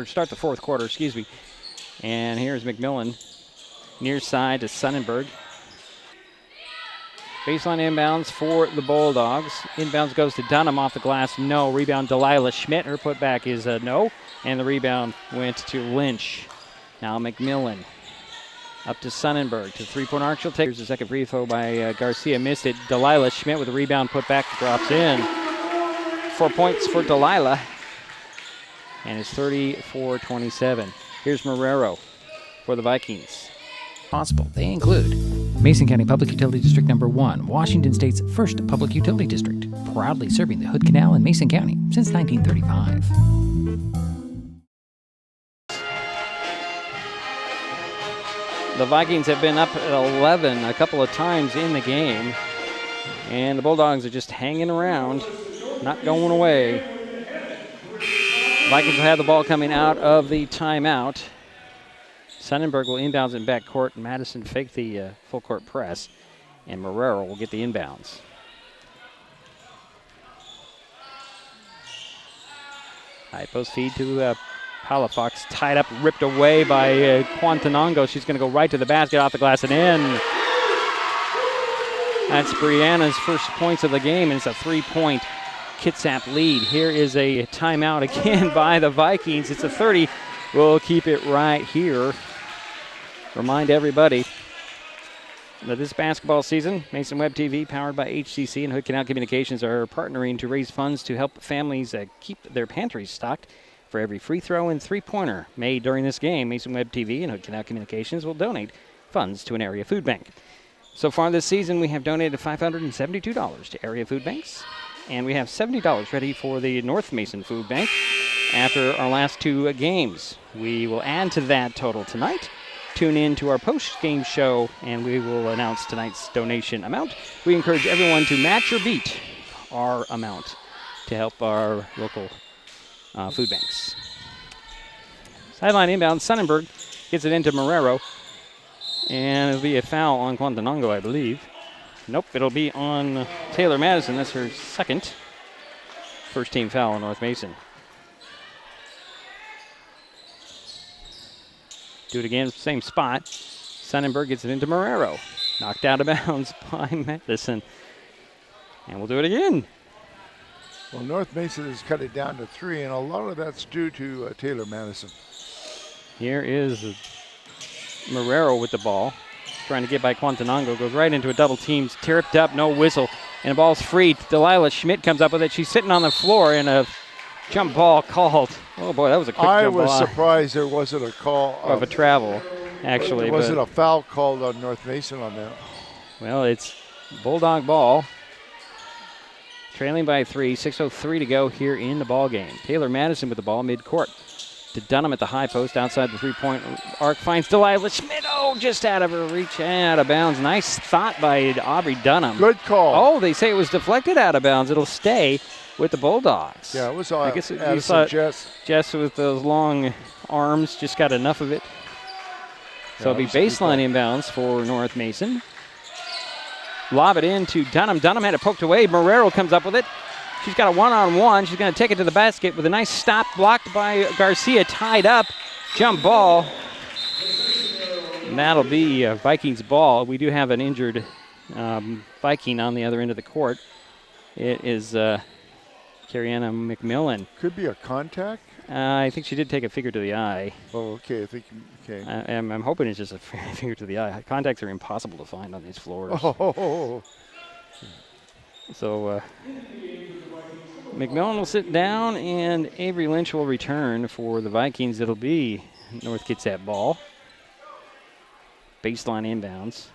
start the fourth quarter, excuse me. And here's McMillan, near side to Sonnenberg. Baseline inbounds for the Bulldogs. Inbounds goes to Dunham off the glass, no. Rebound Delilah Schmidt, her putback is a no. And the rebound went to Lynch. Now McMillan up to Sonnenberg to three-point arc. She'll take. Here's the second free throw by Garcia, missed it. Delilah Schmidt with a rebound, putback, drops in. 4 points for Delilah. And it's 34-27. Here's Marrero for the Vikings. Possible. They include Mason County Public Utility District Number 1, Washington State's first public utility district, proudly serving the Hood Canal in Mason County since 1935. The Vikings have been up at 11 a couple of times in the game, and the Bulldogs are just hanging around, not going away. Vikings will have the ball coming out of the timeout. Sonnenberg will inbounds in backcourt. Madison faked the full court press, and Marrero will get the inbounds. High post feed to Palafox, tied up, ripped away by Quantanongo. She's going to go right to the basket, off the glass and in. That's Brianna's first points of the game, and it's a 3-point Kitsap lead. Here is a timeout again by the Vikings. It's a 30. We'll keep it right here. Remind everybody that this basketball season, Mason Web TV, powered by HCC and Hood Canal Communications, are partnering to raise funds to help families keep their pantries stocked. For every free throw and three-pointer made during this game, Mason Web TV and Hood Canal Communications will donate funds to an area food bank. So far this season, we have donated $572 to area food banks, and we have $70 ready for the North Mason Food Bank after our last two games. We will add to that total tonight. Tune in to our post-game show, and we will announce tonight's donation amount. We encourage everyone to match or beat our amount to help our local food banks. Sideline inbound, Sonnenberg gets it into Marrero, and it'll be a foul on Quantanongo, I believe. Nope, it'll be on Taylor Madison. That's her second first-team foul on North Mason. Do it again, same spot. Sonnenberg gets it into Marrero. Knocked out of bounds by Madison. And we'll do it again. Well, North Mason has cut it down to 3, and a lot of that's due to Taylor Madison. Here is Marrero with the ball. Trying to get by Quantanongo. Goes right into a double team. Tipped up, no whistle. And the ball's free. Delilah Schmidt comes up with it. She's sitting on the floor, and a jump ball called. Oh, boy, that was a quick jump ball. I was surprised there wasn't a call. Of a travel, actually. Was it a foul called on North Mason on that? Well, it's Bulldog ball. Trailing by 3, 6:03 to go here in the ball game. Taylor Madison with the ball midcourt. To Dunham at the high post outside the three-point arc. Finds Delilah Schmidt. Oh, just out of her reach and out of bounds. Nice thought by Aubrey Dunham. Good call. Oh, they say it was deflected out of bounds. It'll stay with the Bulldogs. Yeah, it was I guess you saw Jess with those long arms just got enough of it. So it'll be baseline inbounds for North Mason. Lob it into Dunham. Dunham had it poked away. Marrero comes up with it. She's got a one-on-one. She's going to take it to the basket with a nice stop, blocked by Garcia, tied up. Jump ball. And that'll be Vikings ball. We do have an injured Viking on the other end of the court. It is Kariana McMillan. Could be a contact? I think she did take a finger to the eye. Oh, okay. Okay. I'm hoping it's just a finger to the eye. Contacts are impossible to find on these floors. Oh. So McMillan will sit down, and Avery Lynch will return for the Vikings. It'll be North Kitsap ball. Baseline inbounds.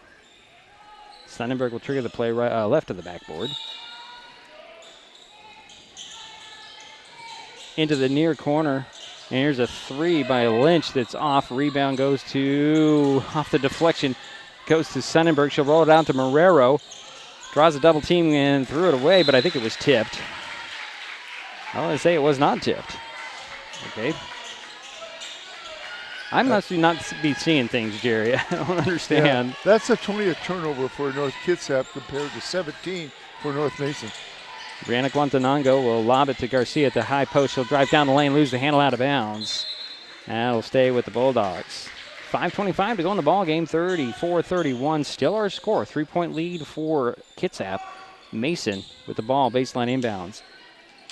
Sonnenberg will trigger the play right left of the backboard. Into the near corner. And here's a three by Lynch that's off. Rebound goes off the deflection, goes to Sonnenberg. She'll roll it down to Marrero. Draws a double team and threw it away, but I think it was tipped. I want to say it was not tipped. Okay. I must not be seeing things, Jerry. I don't understand. Yeah, that's a 20th turnover for North Kitsap compared to 17 for North Mason. Brianna Guantanango will lob it to Garcia at the high post. She'll drive down the lane, lose the handle out of bounds. That'll stay with the Bulldogs. 5:25 to go in the ball game. 34-31. Still our score. 3-point lead for Kitsap. Mason with the ball, baseline inbounds.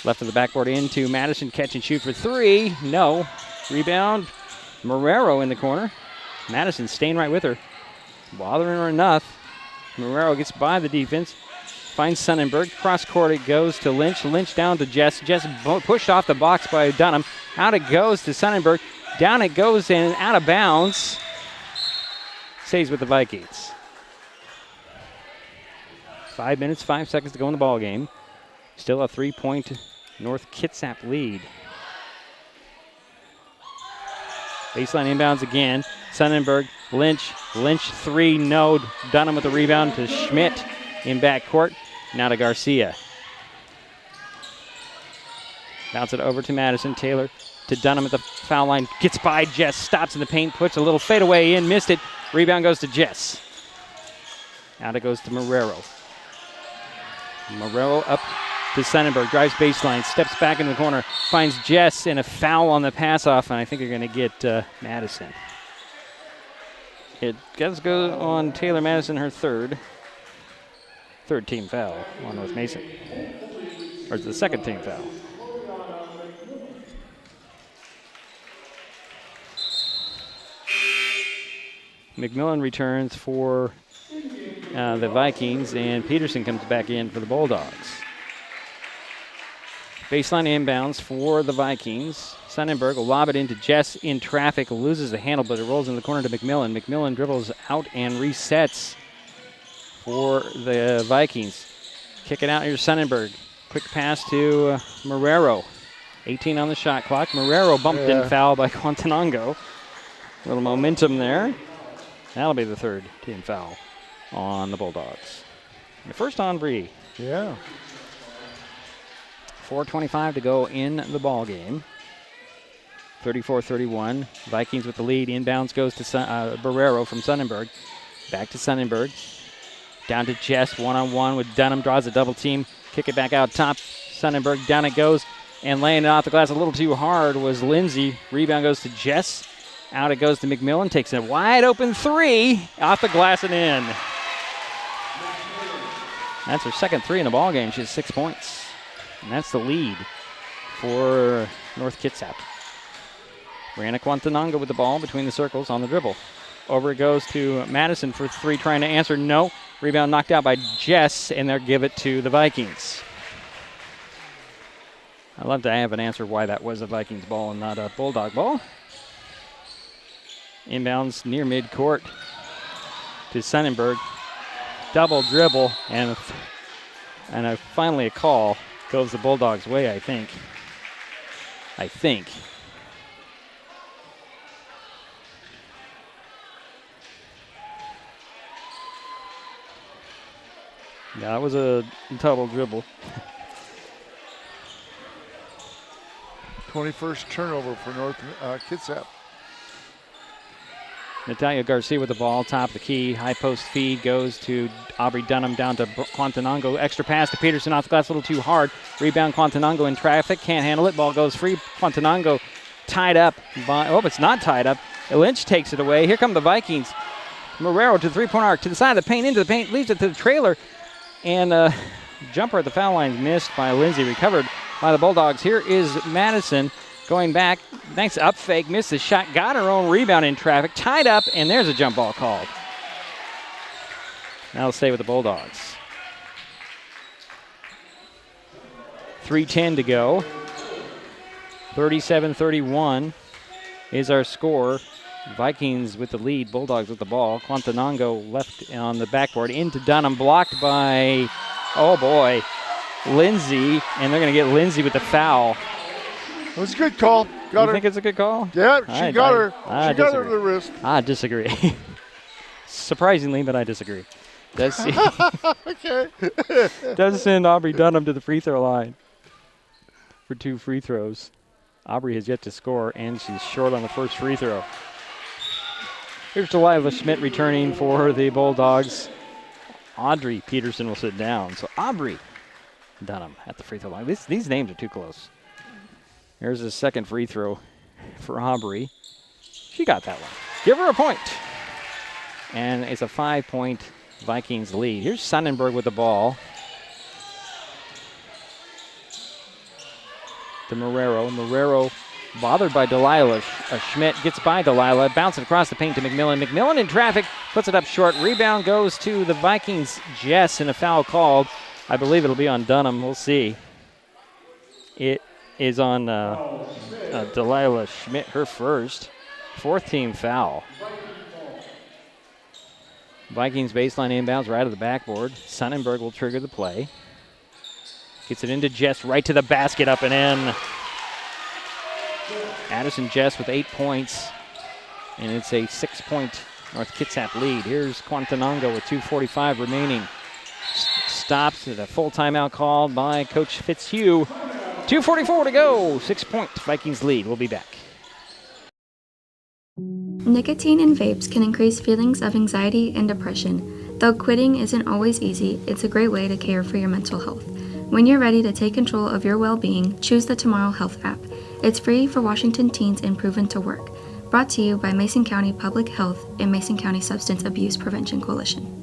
Left of the backboard into Madison. Catch and shoot for three. No. Rebound. Marrero in the corner. Madison staying right with her. Bothering her enough. Marrero gets by the defense. Finds Sonnenberg. Cross court it goes to Lynch. Lynch down to Jess. Jess pushed off the box by Dunham. Out it goes to Sonnenberg. Down it goes and out of bounds. Stays with the Vikings. 5 minutes, 5 seconds to go in the ball game. Still a 3-point North Kitsap lead. Baseline inbounds again. Sonnenberg, Lynch three, no. Dunham with the rebound to Schmidt in backcourt. Now to Garcia. Bounce it over to Madison. Taylor to Dunham at the foul line. Gets by Jess. Stops in the paint. Puts a little fadeaway in. Missed it. Rebound goes to Jess. Out it goes to Marrero. Marrero up to Sonnenberg. Drives baseline. Steps back in the corner. Finds Jess and a foul on the pass off. And I think you're going to get Madison. It does go on Taylor Madison, her third team foul on North Mason. Or the second team foul. McMillan returns for the Vikings, and Peterson comes back in for the Bulldogs. Baseline inbounds for the Vikings. Sonnenberg will lob it into Jess in traffic, loses the handle, but it rolls in the corner to McMillan. McMillan dribbles out and resets for the Vikings. Kick it out here to Sonnenberg. Quick pass to Marrero. 18 on the shot clock. Marrero bumped and fouled by Guantanango. A little momentum there. That'll be the third team foul on the Bulldogs. The first on Bree. Yeah. 4:25 to go in the ball game. 34-31. Vikings with the lead. Inbounds goes to Barrero from Sonnenberg. Back to Sonnenberg. Down to Jess. One-on-one with Dunham. Draws a double team. Kick it back out top. Sonnenberg. Down it goes. And laying it off the glass a little too hard was Lindsay. Rebound goes to Jess. Out it goes to McMillan. Takes a wide open three. Off the glass and in. That's her second three in the ball game. She has 6 points. And that's the lead for North Kitsap. Brianna Guantanango with the ball between the circles on the dribble. Over it goes to Madison for three, trying to answer. No. Rebound knocked out by Jess, and they'll give it to the Vikings. I'd love to have an answer why that was a Vikings ball and not a Bulldog ball. Inbounds near midcourt to Sonnenberg. Double dribble, and finally a call goes the Bulldogs' way, I think. Yeah, that was a double dribble. 21st turnover for North Kitsap. Natalia Garcia with the ball, top of the key. High post feed goes to Aubrey Dunham, down to Guantanango. Extra pass to Peterson off the glass, a little too hard. Rebound Guantanango in traffic, can't handle it. Ball goes free. Guantanango tied up by, it's not tied up. Lynch takes it away. Here come the Vikings. Marrero to the three-point arc, to the side of the paint, into the paint, leaves it to the trailer. And jumper at the foul line missed by Lindsay, recovered by the Bulldogs. Here is Madison. Going back, nice up fake, missed the shot, got her own rebound in traffic, tied up, and there's a jump ball called. Now let's stay with the Bulldogs. 3:10 to go. 37-31 is our score. Vikings with the lead, Bulldogs with the ball. Guantanango left on the backboard into Dunham, blocked by, Lindsay, and they're going to get Lindsay with the foul. It was a good call. Got you her. think it's a good call? Yeah, she got her. She got her to the wrist. I disagree. Surprisingly, but I disagree. Does Okay. does send Aubrey Dunham to the free throw line for 2 free throws. Aubrey has yet to score, and she's short on the first free throw. Here's Delilah Schmidt returning for the Bulldogs. Audrey Peterson will sit down. So Aubrey Dunham at the free throw line. These names are too close. Here's the second free throw for Aubrey. She got that one. Give her a point. And it's a 5-point Vikings lead. Here's Sonnenberg with the ball. To Marrero. Marrero bothered by Delilah. Schmidt gets by Delilah. Bounces across the paint to McMillan. McMillan in traffic. Puts it up short. Rebound goes to the Vikings. Jess, and a foul called. I believe it'll be on Dunham. We'll see. It is on Delilah Schmidt, her first. 4th team foul. Vikings baseline inbounds right of the backboard. Sonnenberg will trigger the play. Gets it into Jess, right to the basket, up and in. Addison Jess with 8 points, and it's a 6-point North Kitsap lead. Here's Quantanongo with 2:45 remaining. Stops at a full timeout called by Coach Fitzhugh. 2:44 to go. 6-point Vikings lead. We'll be back. Nicotine in vapes can increase feelings of anxiety and depression. Though quitting isn't always easy, it's a great way to care for your mental health. When you're ready to take control of your well-being, choose the Tomorrow Health app. It's free for Washington teens and proven to work. Brought to you by Mason County Public Health and Mason County Substance Abuse Prevention Coalition.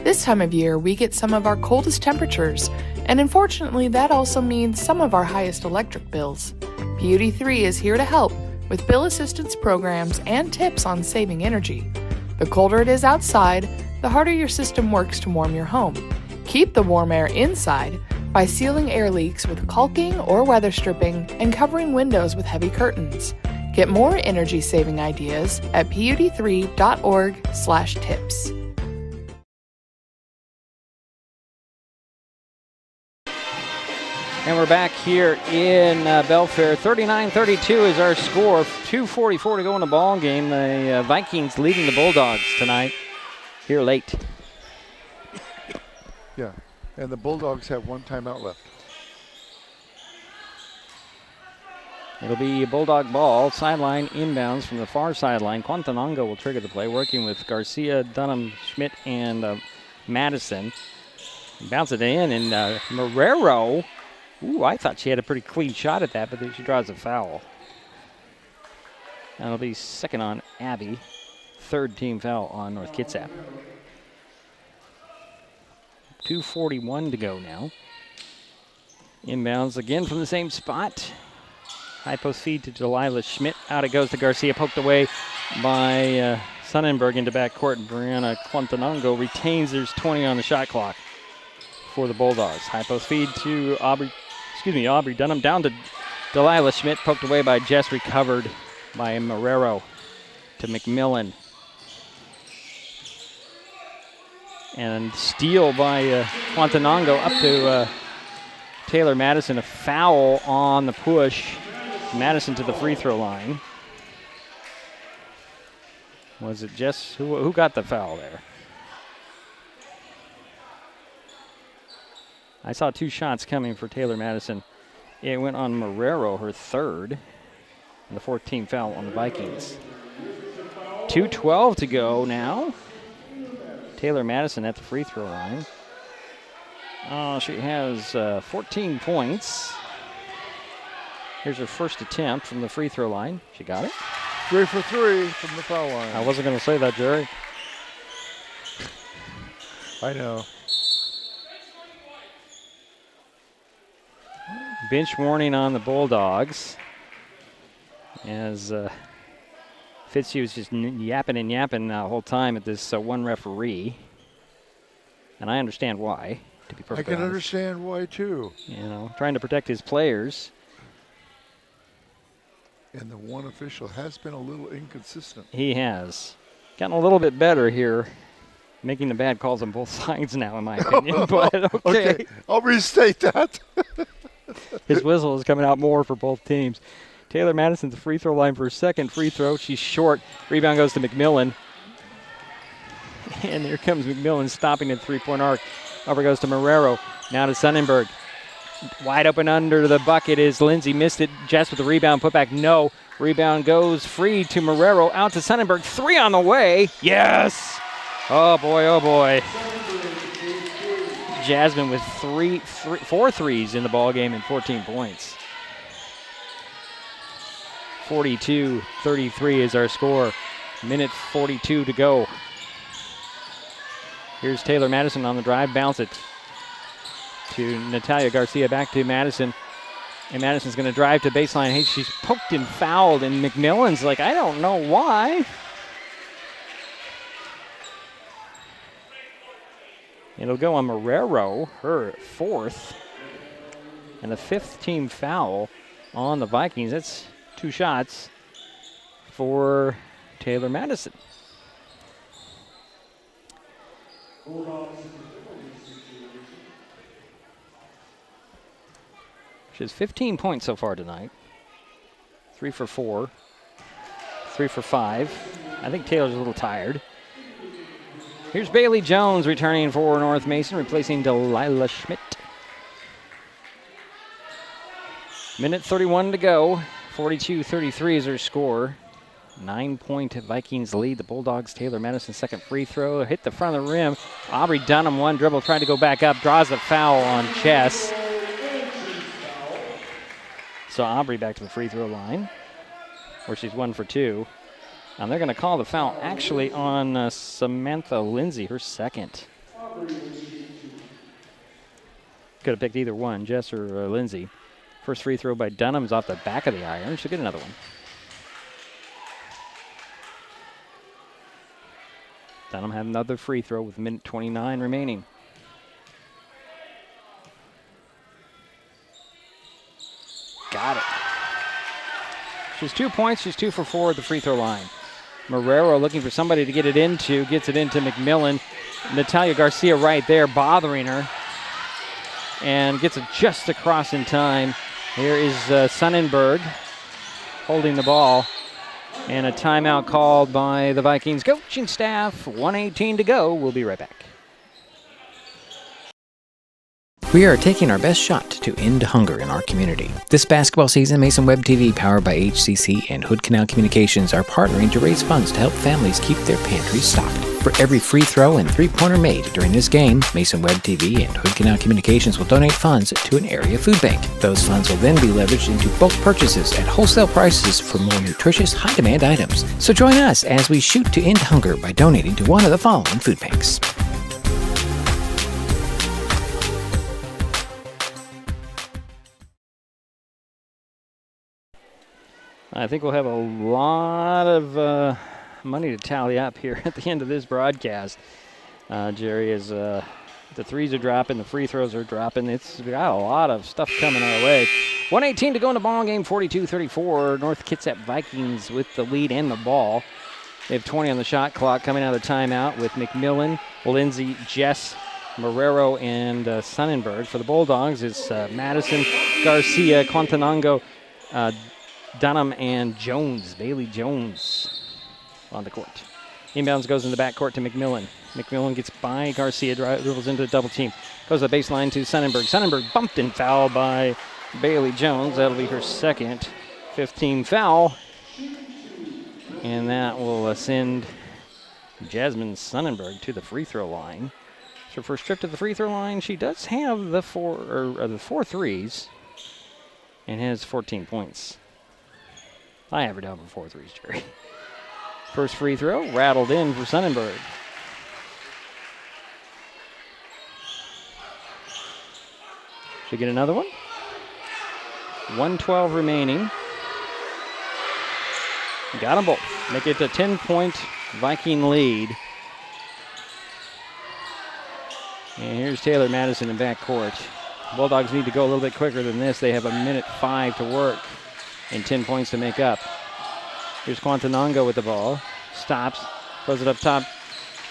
This time of year, we get some of our coldest temperatures, and unfortunately, that also means some of our highest electric bills. Beauty 3 is here to help with bill assistance programs and tips on saving energy. The colder it is outside, the harder your system works to warm your home. Keep the warm air inside by sealing air leaks with caulking or weather stripping and covering windows with heavy curtains. Get more energy-saving ideas at pud3.org/tips. And we're back here in Belfair. 39-32 is our score. 2:44 to go in the ball game. The Vikings leading the Bulldogs tonight here late. Yeah, and the Bulldogs have 1 timeout left. It'll be a Bulldog ball. Sideline inbounds from the far sideline. Quantanongo will trigger the play, working with Garcia, Dunham, Schmidt, and Madison. Bounce it in, and Marrero. Ooh, I thought she had a pretty clean shot at that, but then she draws a foul. That'll be second on Abby. 3rd team foul on North Kitsap. 2:41 to go now. Inbounds again from the same spot. High post feed to Delilah Schmidt. Out it goes to Garcia, poked away by Sonnenberg into backcourt. Brianna Quantanongo retains. There's 20 on the shot clock for the Bulldogs. High post feed to Aubrey Dunham, down to Delilah Schmidt, poked away by Jess, recovered by Marrero to McMillan. And steal by Quantanongo up to Taylor Madison. A foul on the push. Madison to the free throw line. Was it Jess? Who got the foul there? I saw 2 shots coming for Taylor Madison. It went on Marrero, her 3rd, and the 4th team foul on the Vikings. 2:12 to go now. Taylor Madison at the free throw line. She has 14 points. Here's her first attempt from the free throw line. She got it. 3 for 3 from the foul line. I wasn't going to say that, Jerry. I know. Bench warning on the Bulldogs as Fitzhugh was just yapping and yapping the whole time at this one referee. And I understand why, to be perfectly honest. I can understand why, too. You know, trying to protect his players. And the one official has been a little inconsistent. He has. Gotten a little bit better here, making the bad calls on both sides now, in my opinion. But okay. I'll restate that. His whistle is coming out more for both teams. Taylor Madison's free throw line for her second free throw. She's short. Rebound goes to McMillan. And there comes McMillan stopping at three-point arc. Over goes to Marrero. Now to Sonnenberg. Wide open under the bucket is Lindsay. Missed it. Jess with the rebound. Put back. No. Rebound goes free to Marrero. Out to Sonnenberg. Three on the way. Yes. Oh, boy. Oh, boy. Jasmine with four threes in the ball game and 14 points. 42-33 is our score. Minute 42 to go. Here's Taylor Madison on the drive. Bounce it to Natalia Garcia. Back to Madison. And Madison's going to drive to baseline. Hey, she's poked and fouled. And McMillan's like, I don't know why. It'll go on Marrero, her fourth. And the fifth team foul on the Vikings. That's 2 shots for Taylor Madison. She has 15 points so far tonight. 3 for 4. 3 for 5. I think Taylor's a little tired. Here's Bailey Jones returning for North Mason, replacing Delilah Schmidt. Minute 31 to go. 42-33 is her score. 9-point Vikings lead. The Bulldogs, Taylor Madison, second free throw. Hit the front of the rim. Aubrey Dunham, one dribble, tried to go back up. Draws a foul on Chess. So Aubrey back to the free throw line, where she's 1 for 2. And they're going to call the foul actually on Samantha Lindsay, her second. Could have picked either one, Jess or Lindsay. First free throw by Dunham's off the back of the iron. She'll get another one. Dunham had another free throw with minute 29 remaining. Got it. She's 2 points. She's 2 for 4 at the free throw line. Marrero looking for somebody to get it into. Gets it into McMillan. Natalia Garcia right there bothering her. And gets it just across in time. Here is Sonnenberg holding the ball. And a timeout called by the Vikings coaching staff. 1:18 to go. We'll be right back. We are taking our best shot to end hunger in our community. This basketball season, Mason Web TV, powered by HCC and Hood Canal Communications, are partnering to raise funds to help families keep their pantries stocked. For every free throw and three-pointer made during this game, Mason Web TV and Hood Canal Communications will donate funds to an area food bank. Those funds will then be leveraged into bulk purchases at wholesale prices for more nutritious, high-demand items. So join us as we shoot to end hunger by donating to one of the following food banks. I think we'll have a lot of money to tally up here at the end of this broadcast. Jerry, as the threes are dropping, the free throws are dropping. It's got a lot of stuff coming our way. 1:18 to go in the ball game, 42-34. North Kitsap Vikings with the lead and the ball. They have 20 on the shot clock coming out of the timeout with McMillan, Lindsay, Jess, Marrero, and Sonnenberg. For the Bulldogs, it's Madison, Garcia, Quantanango, Dunham, and Jones, Bailey Jones on the court. Inbounds goes in the backcourt to McMillan. McMillan gets by Garcia, dribbles into the double team. Goes to the baseline to Sonnenberg. Sonnenberg bumped and fouled by Bailey Jones. That'll be her second 15 foul. And that will send Jasmine Sonnenberg to the free throw line. So first trip to the free throw line, she does have the four threes and has 14 points. I averaged out for 4 threes, Jerry. First free throw, rattled in for Sonnenberg. Should get another one. 1:12 remaining. Got them both. Make it a 10-point Viking lead. And here's Taylor Madison in backcourt. Bulldogs need to go a little bit quicker than this. They have a minute 5 to work and 10 points to make up. Here's Quantanango with the ball. Stops. Throws it up top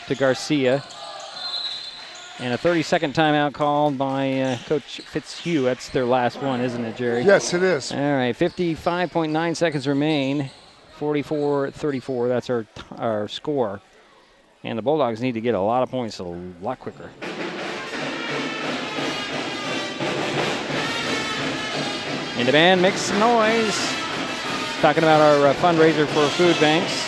to Garcia. And a 30-second timeout called by Coach Fitzhugh. That's their last one, isn't it, Jerry? Yes, it is. All right, 55.9 seconds remain. 44-34, that's our score. And the Bulldogs need to get a lot of points a lot quicker. In the band, make some noise. Talking about our fundraiser for food banks.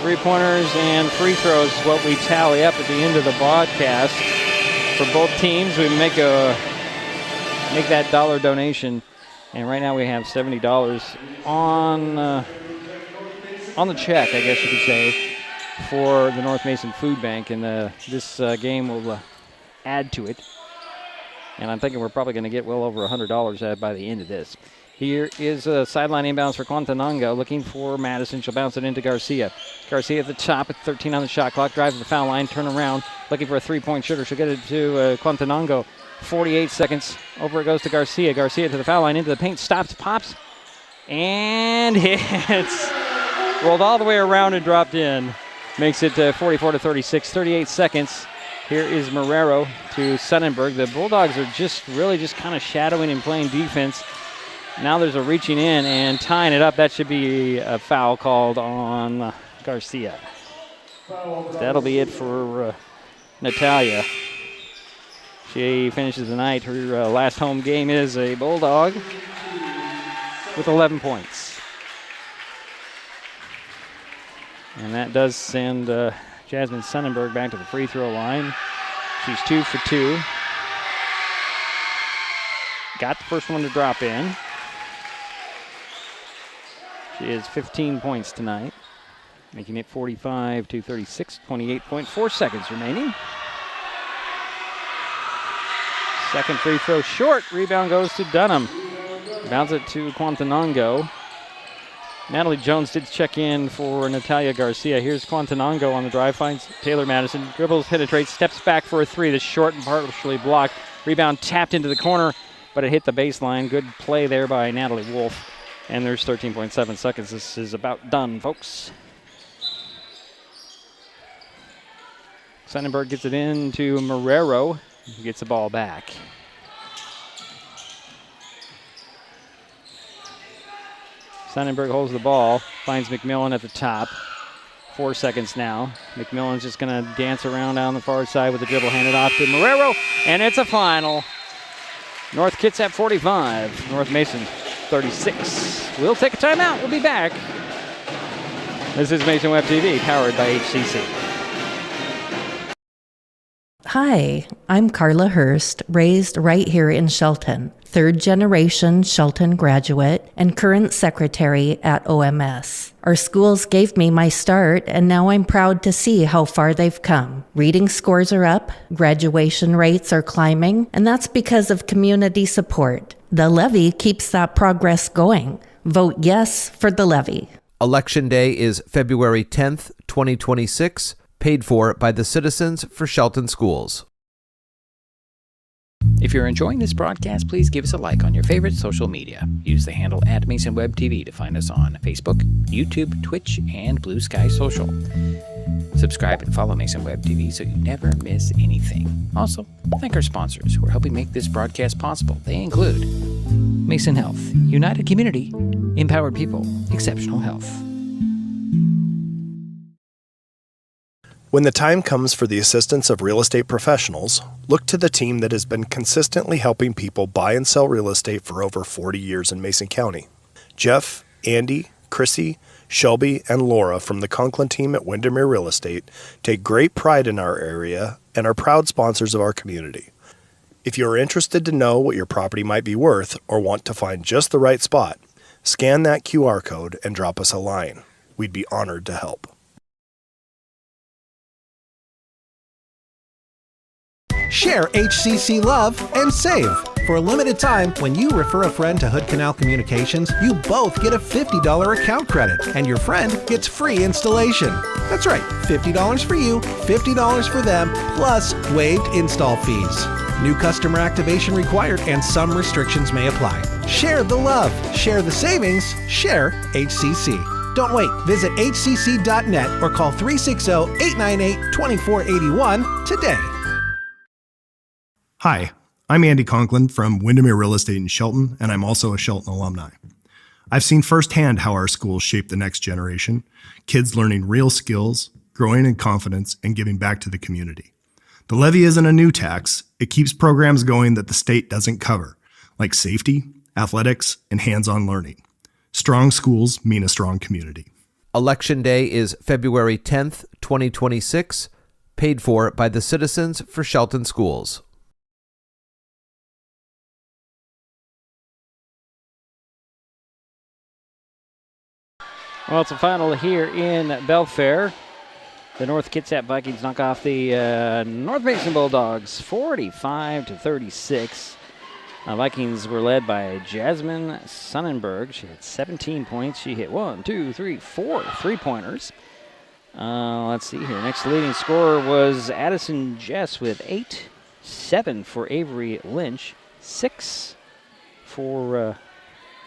Three-pointers and free throws is what we tally up at the end of the broadcast. For both teams, we make that dollar donation. And right now we have $70 on the check, I guess you could say, for the North Mason Food Bank. And this game will add to it. And I'm thinking we're probably going to get well over $100 by the end of this. Here is a sideline inbounds for Quantananga, looking for Madison. She'll bounce it into Garcia. Garcia at the top at 13 on the shot clock, drives to the foul line, turn around, looking for a three-point shooter. She'll get it to Quantananga. 48 seconds. Over it goes to Garcia. Garcia to the foul line, into the paint, stops, pops, and hits. Rolled all the way around and dropped in. Makes it 44-36, 38 seconds. Here is Marrero to Sonnenberg. The Bulldogs are just kind of shadowing and playing defense. Now there's a reaching in and tying it up. That should be a foul called on Garcia. That'll be it for Natalia. She finishes the night. Her last home game is a Bulldog with 11 points. And that does send Jasmine Sonnenberg back to the free throw line. She's 2 for 2. Got the first one to drop in. She has 15 points tonight, making it 45-36, 28.4 seconds remaining. Second free throw short. Rebound goes to Dunham. Bounce it to Quantanango. Natalie Jones did check in for Natalia Garcia. Here's Quantanango on the drive, finds Taylor Madison. Dribbles, penetrates, steps back for a three. That's short and partially blocked. Rebound tapped into the corner, but it hit the baseline. Good play there by Natalie Wolf. And there's 13.7 seconds. This is about done, folks. Sonnenberg gets it in to Marrero. He gets the ball back. Sonnenberg holds the ball, finds McMillan at the top. 4 seconds now. McMillan's just going to dance around down the far side with the dribble, handed off to Marrero, and it's a final. North Kitsap 45, North Mason 36. We'll take a timeout. We'll be back. This is Mason Web TV, powered by HCC. Hi, I'm Carla Hurst, raised right here in Shelton, third-generation Shelton graduate and current secretary at OMS. Our schools gave me my start, and now I'm proud to see how far they've come. Reading scores are up, graduation rates are climbing, and that's because of community support. The levy keeps that progress going. Vote yes for the levy. Election Day is February 10th, 2026. Paid for by the Citizens for Shelton Schools. If you're enjoying this broadcast, please give us a like on your favorite social media. Use the handle @MasonWebTV to find us on Facebook, YouTube, Twitch, and Blue Sky Social. Subscribe and follow Mason Web TV so you never miss anything. Also, thank our sponsors who are helping make this broadcast possible. They include Mason Health, United Community, Empowered People, Exceptional Health. When the time comes for the assistance of real estate professionals, look to the team that has been consistently helping people buy and sell real estate for over 40 years in Mason County. Jeff, Andy, Chrissy, Shelby, and Laura from the Conklin team at Windermere Real Estate take great pride in our area and are proud sponsors of our community. If you are interested to know what your property might be worth or want to find just the right spot, scan that QR code and drop us a line. We'd be honored to help. Share HCC love and save. For a limited time, when you refer a friend to Hood Canal Communications, you both get a $50 account credit, and your friend gets free installation. That's right, $50 for you, $50 for them, plus waived install fees. New customer activation required, and some restrictions may apply. Share the love, share the savings, share HCC. Don't wait. Visit hcc.net or call 360-898-2481 today. Hi, I'm Andy Conklin from Windermere Real Estate in Shelton, and I'm also a Shelton alumni. I've seen firsthand how our schools shape the next generation, kids learning real skills, growing in confidence, and giving back to the community. The levy isn't a new tax. It keeps programs going that the state doesn't cover, like safety, athletics, and hands-on learning. Strong schools mean a strong community. Election Day is February 10th, 2026, paid for by the Citizens for Shelton Schools. Well, it's a final here in Belfair. The North Kitsap Vikings knock off the North Mason Bulldogs 45-36. Vikings were led by Jasmine Sonnenberg. She had 17 points. She hit 4 3-pointers. Let's see here. Next leading scorer was Addison Jess with 8, 7 for Avery Lynch, 6 for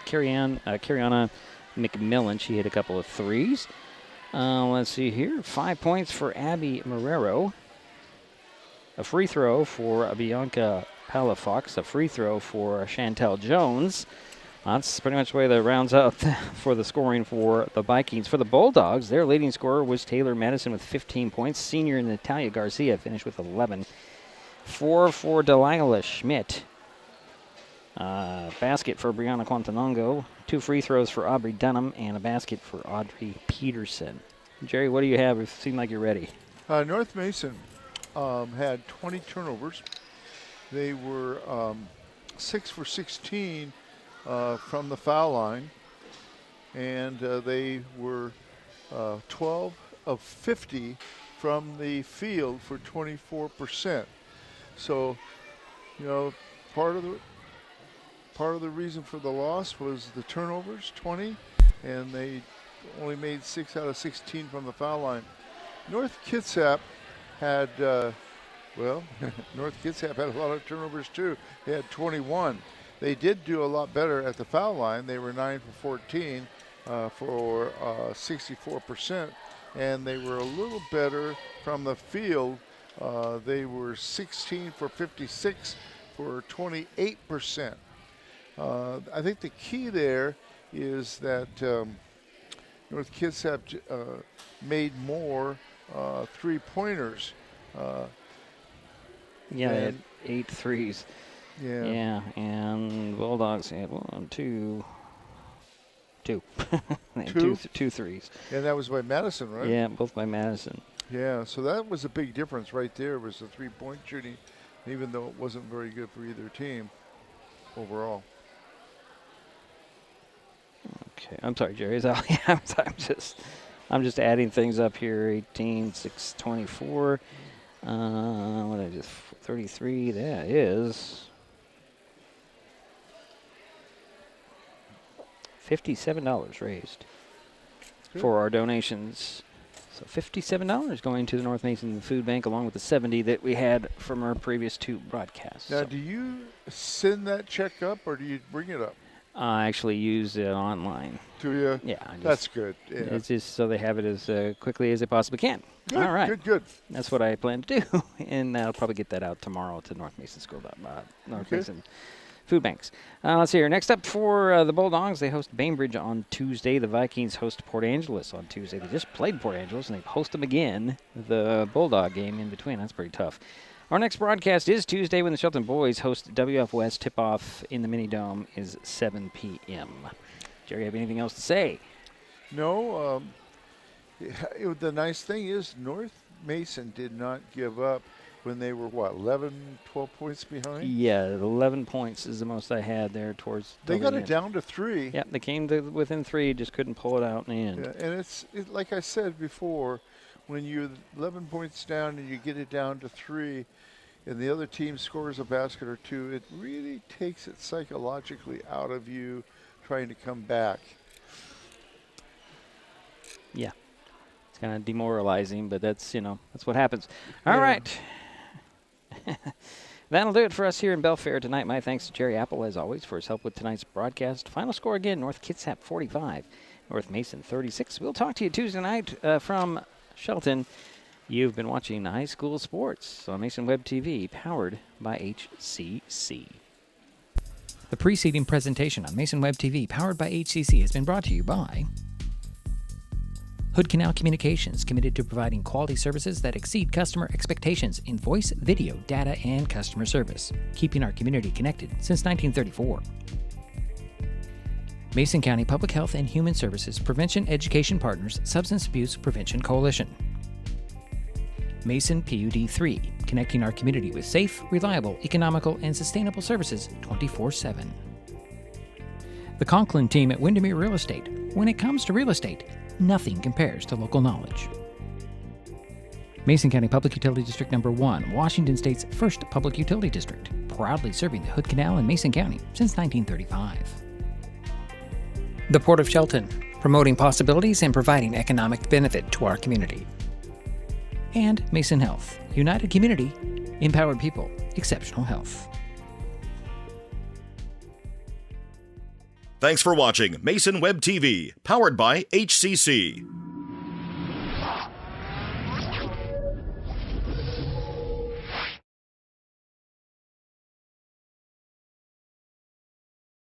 Cariana McMillan. She hit a couple of threes. Let's see here. 5 points for Abby Marrero. A free throw for Bianca Palafox. A free throw for Chantel Jones. That's pretty much the way that rounds out for the scoring for the Vikings. For the Bulldogs, their leading scorer was Taylor Madison with 15 points. Senior Natalia Garcia finished with 11. 4 for Delilah Schmidt. Basket for Brianna Quantanongo. 2 free throws for Aubrey Dunham, and a basket for Audrey Peterson. Jerry, what do you have? You seem like you're ready. North Mason had 20 turnovers. They were 6 for 16 from the foul line, and they were 12 of 50 from the field for 24%. So, part of the reason for the loss was the turnovers, 20, and they only made 6 out of 16 from the foul line. North Kitsap had, North Kitsap had a lot of turnovers too. They had 21. They did do a lot better at the foul line. They were 9 for 14 for 64%, and they were a little better from the field. They were 16 for 56 for 28%. I think the key there is that North Kitsap made more three-pointers. They had 8 threes. Yeah, and Bulldogs had 2 Two? two threes. And that was by Madison, right? Yeah, both by Madison. Yeah, so that was a big difference right there, was the three-point shooting, even though it wasn't very good for either team overall. Okay, I'm sorry, Jerry. I'm just adding things up here. 18, 6, 24. What did I just 33? That is $57 raised for our donations. So $57 going to the North Mason Food Bank, along with the 70 that we had from our previous 2 broadcasts. Now, do you send that check up, or do you bring it up? I actually use it online. Do you? Yeah. That's good. Yeah. It's just so they have it as quickly as they possibly can. Good, all right. Good. That's what I plan to do. And I'll probably get that out tomorrow to North Mason School, North Mason Food Banks. Let's see here. Next up for the Bulldogs, they host Bainbridge on Tuesday. The Vikings host Port Angeles on Tuesday. They just played Port Angeles, and they host them again. The Bulldog game in between. That's pretty tough. Our next broadcast is Tuesday when the Shelton boys host WF West. Tip-off in the Mini-Dome is 7 p.m. Jerry, have anything else to say? No. The nice thing is North Mason did not give up when they were, 11, 12 points behind? Yeah, 11 points is the most I had there towards They got it down to 3. Yeah, they came to within 3, just couldn't pull it out in the end. Yeah, and it's like I said before, when you're 11 points down and you get it down to 3 and the other team scores a basket or 2, it really takes it psychologically out of you trying to come back. Yeah. It's kind of demoralizing, but that's what happens. All right. That'll do it for us here in Belfair tonight. My thanks to Jerry Apple, as always, for his help with tonight's broadcast. Final score again, North Kitsap 45, North Mason 36. We'll talk to you Tuesday night from Shelton. You've been watching High School Sports on Mason Web TV, powered by HCC. The preceding presentation on Mason Web TV, powered by HCC, has been brought to you by Hood Canal Communications, committed to providing quality services that exceed customer expectations in voice, video, data, and customer service, keeping our community connected since 1934. Mason County Public Health and Human Services Prevention Education Partners Substance Abuse Prevention Coalition. Mason PUD 3, connecting our community with safe, reliable, economical, and sustainable services 24/7. The Conklin team at Windermere Real Estate. When it comes to real estate, nothing compares to local knowledge. Mason County Public Utility District Number 1, Washington State's first public utility district, proudly serving the Hood Canal in Mason County since 1935. The Port of Shelton, promoting possibilities and providing economic benefit to our community. And Mason Health, united community, empowered people, exceptional health. Thanks for watching Mason Web TV, powered by HCC.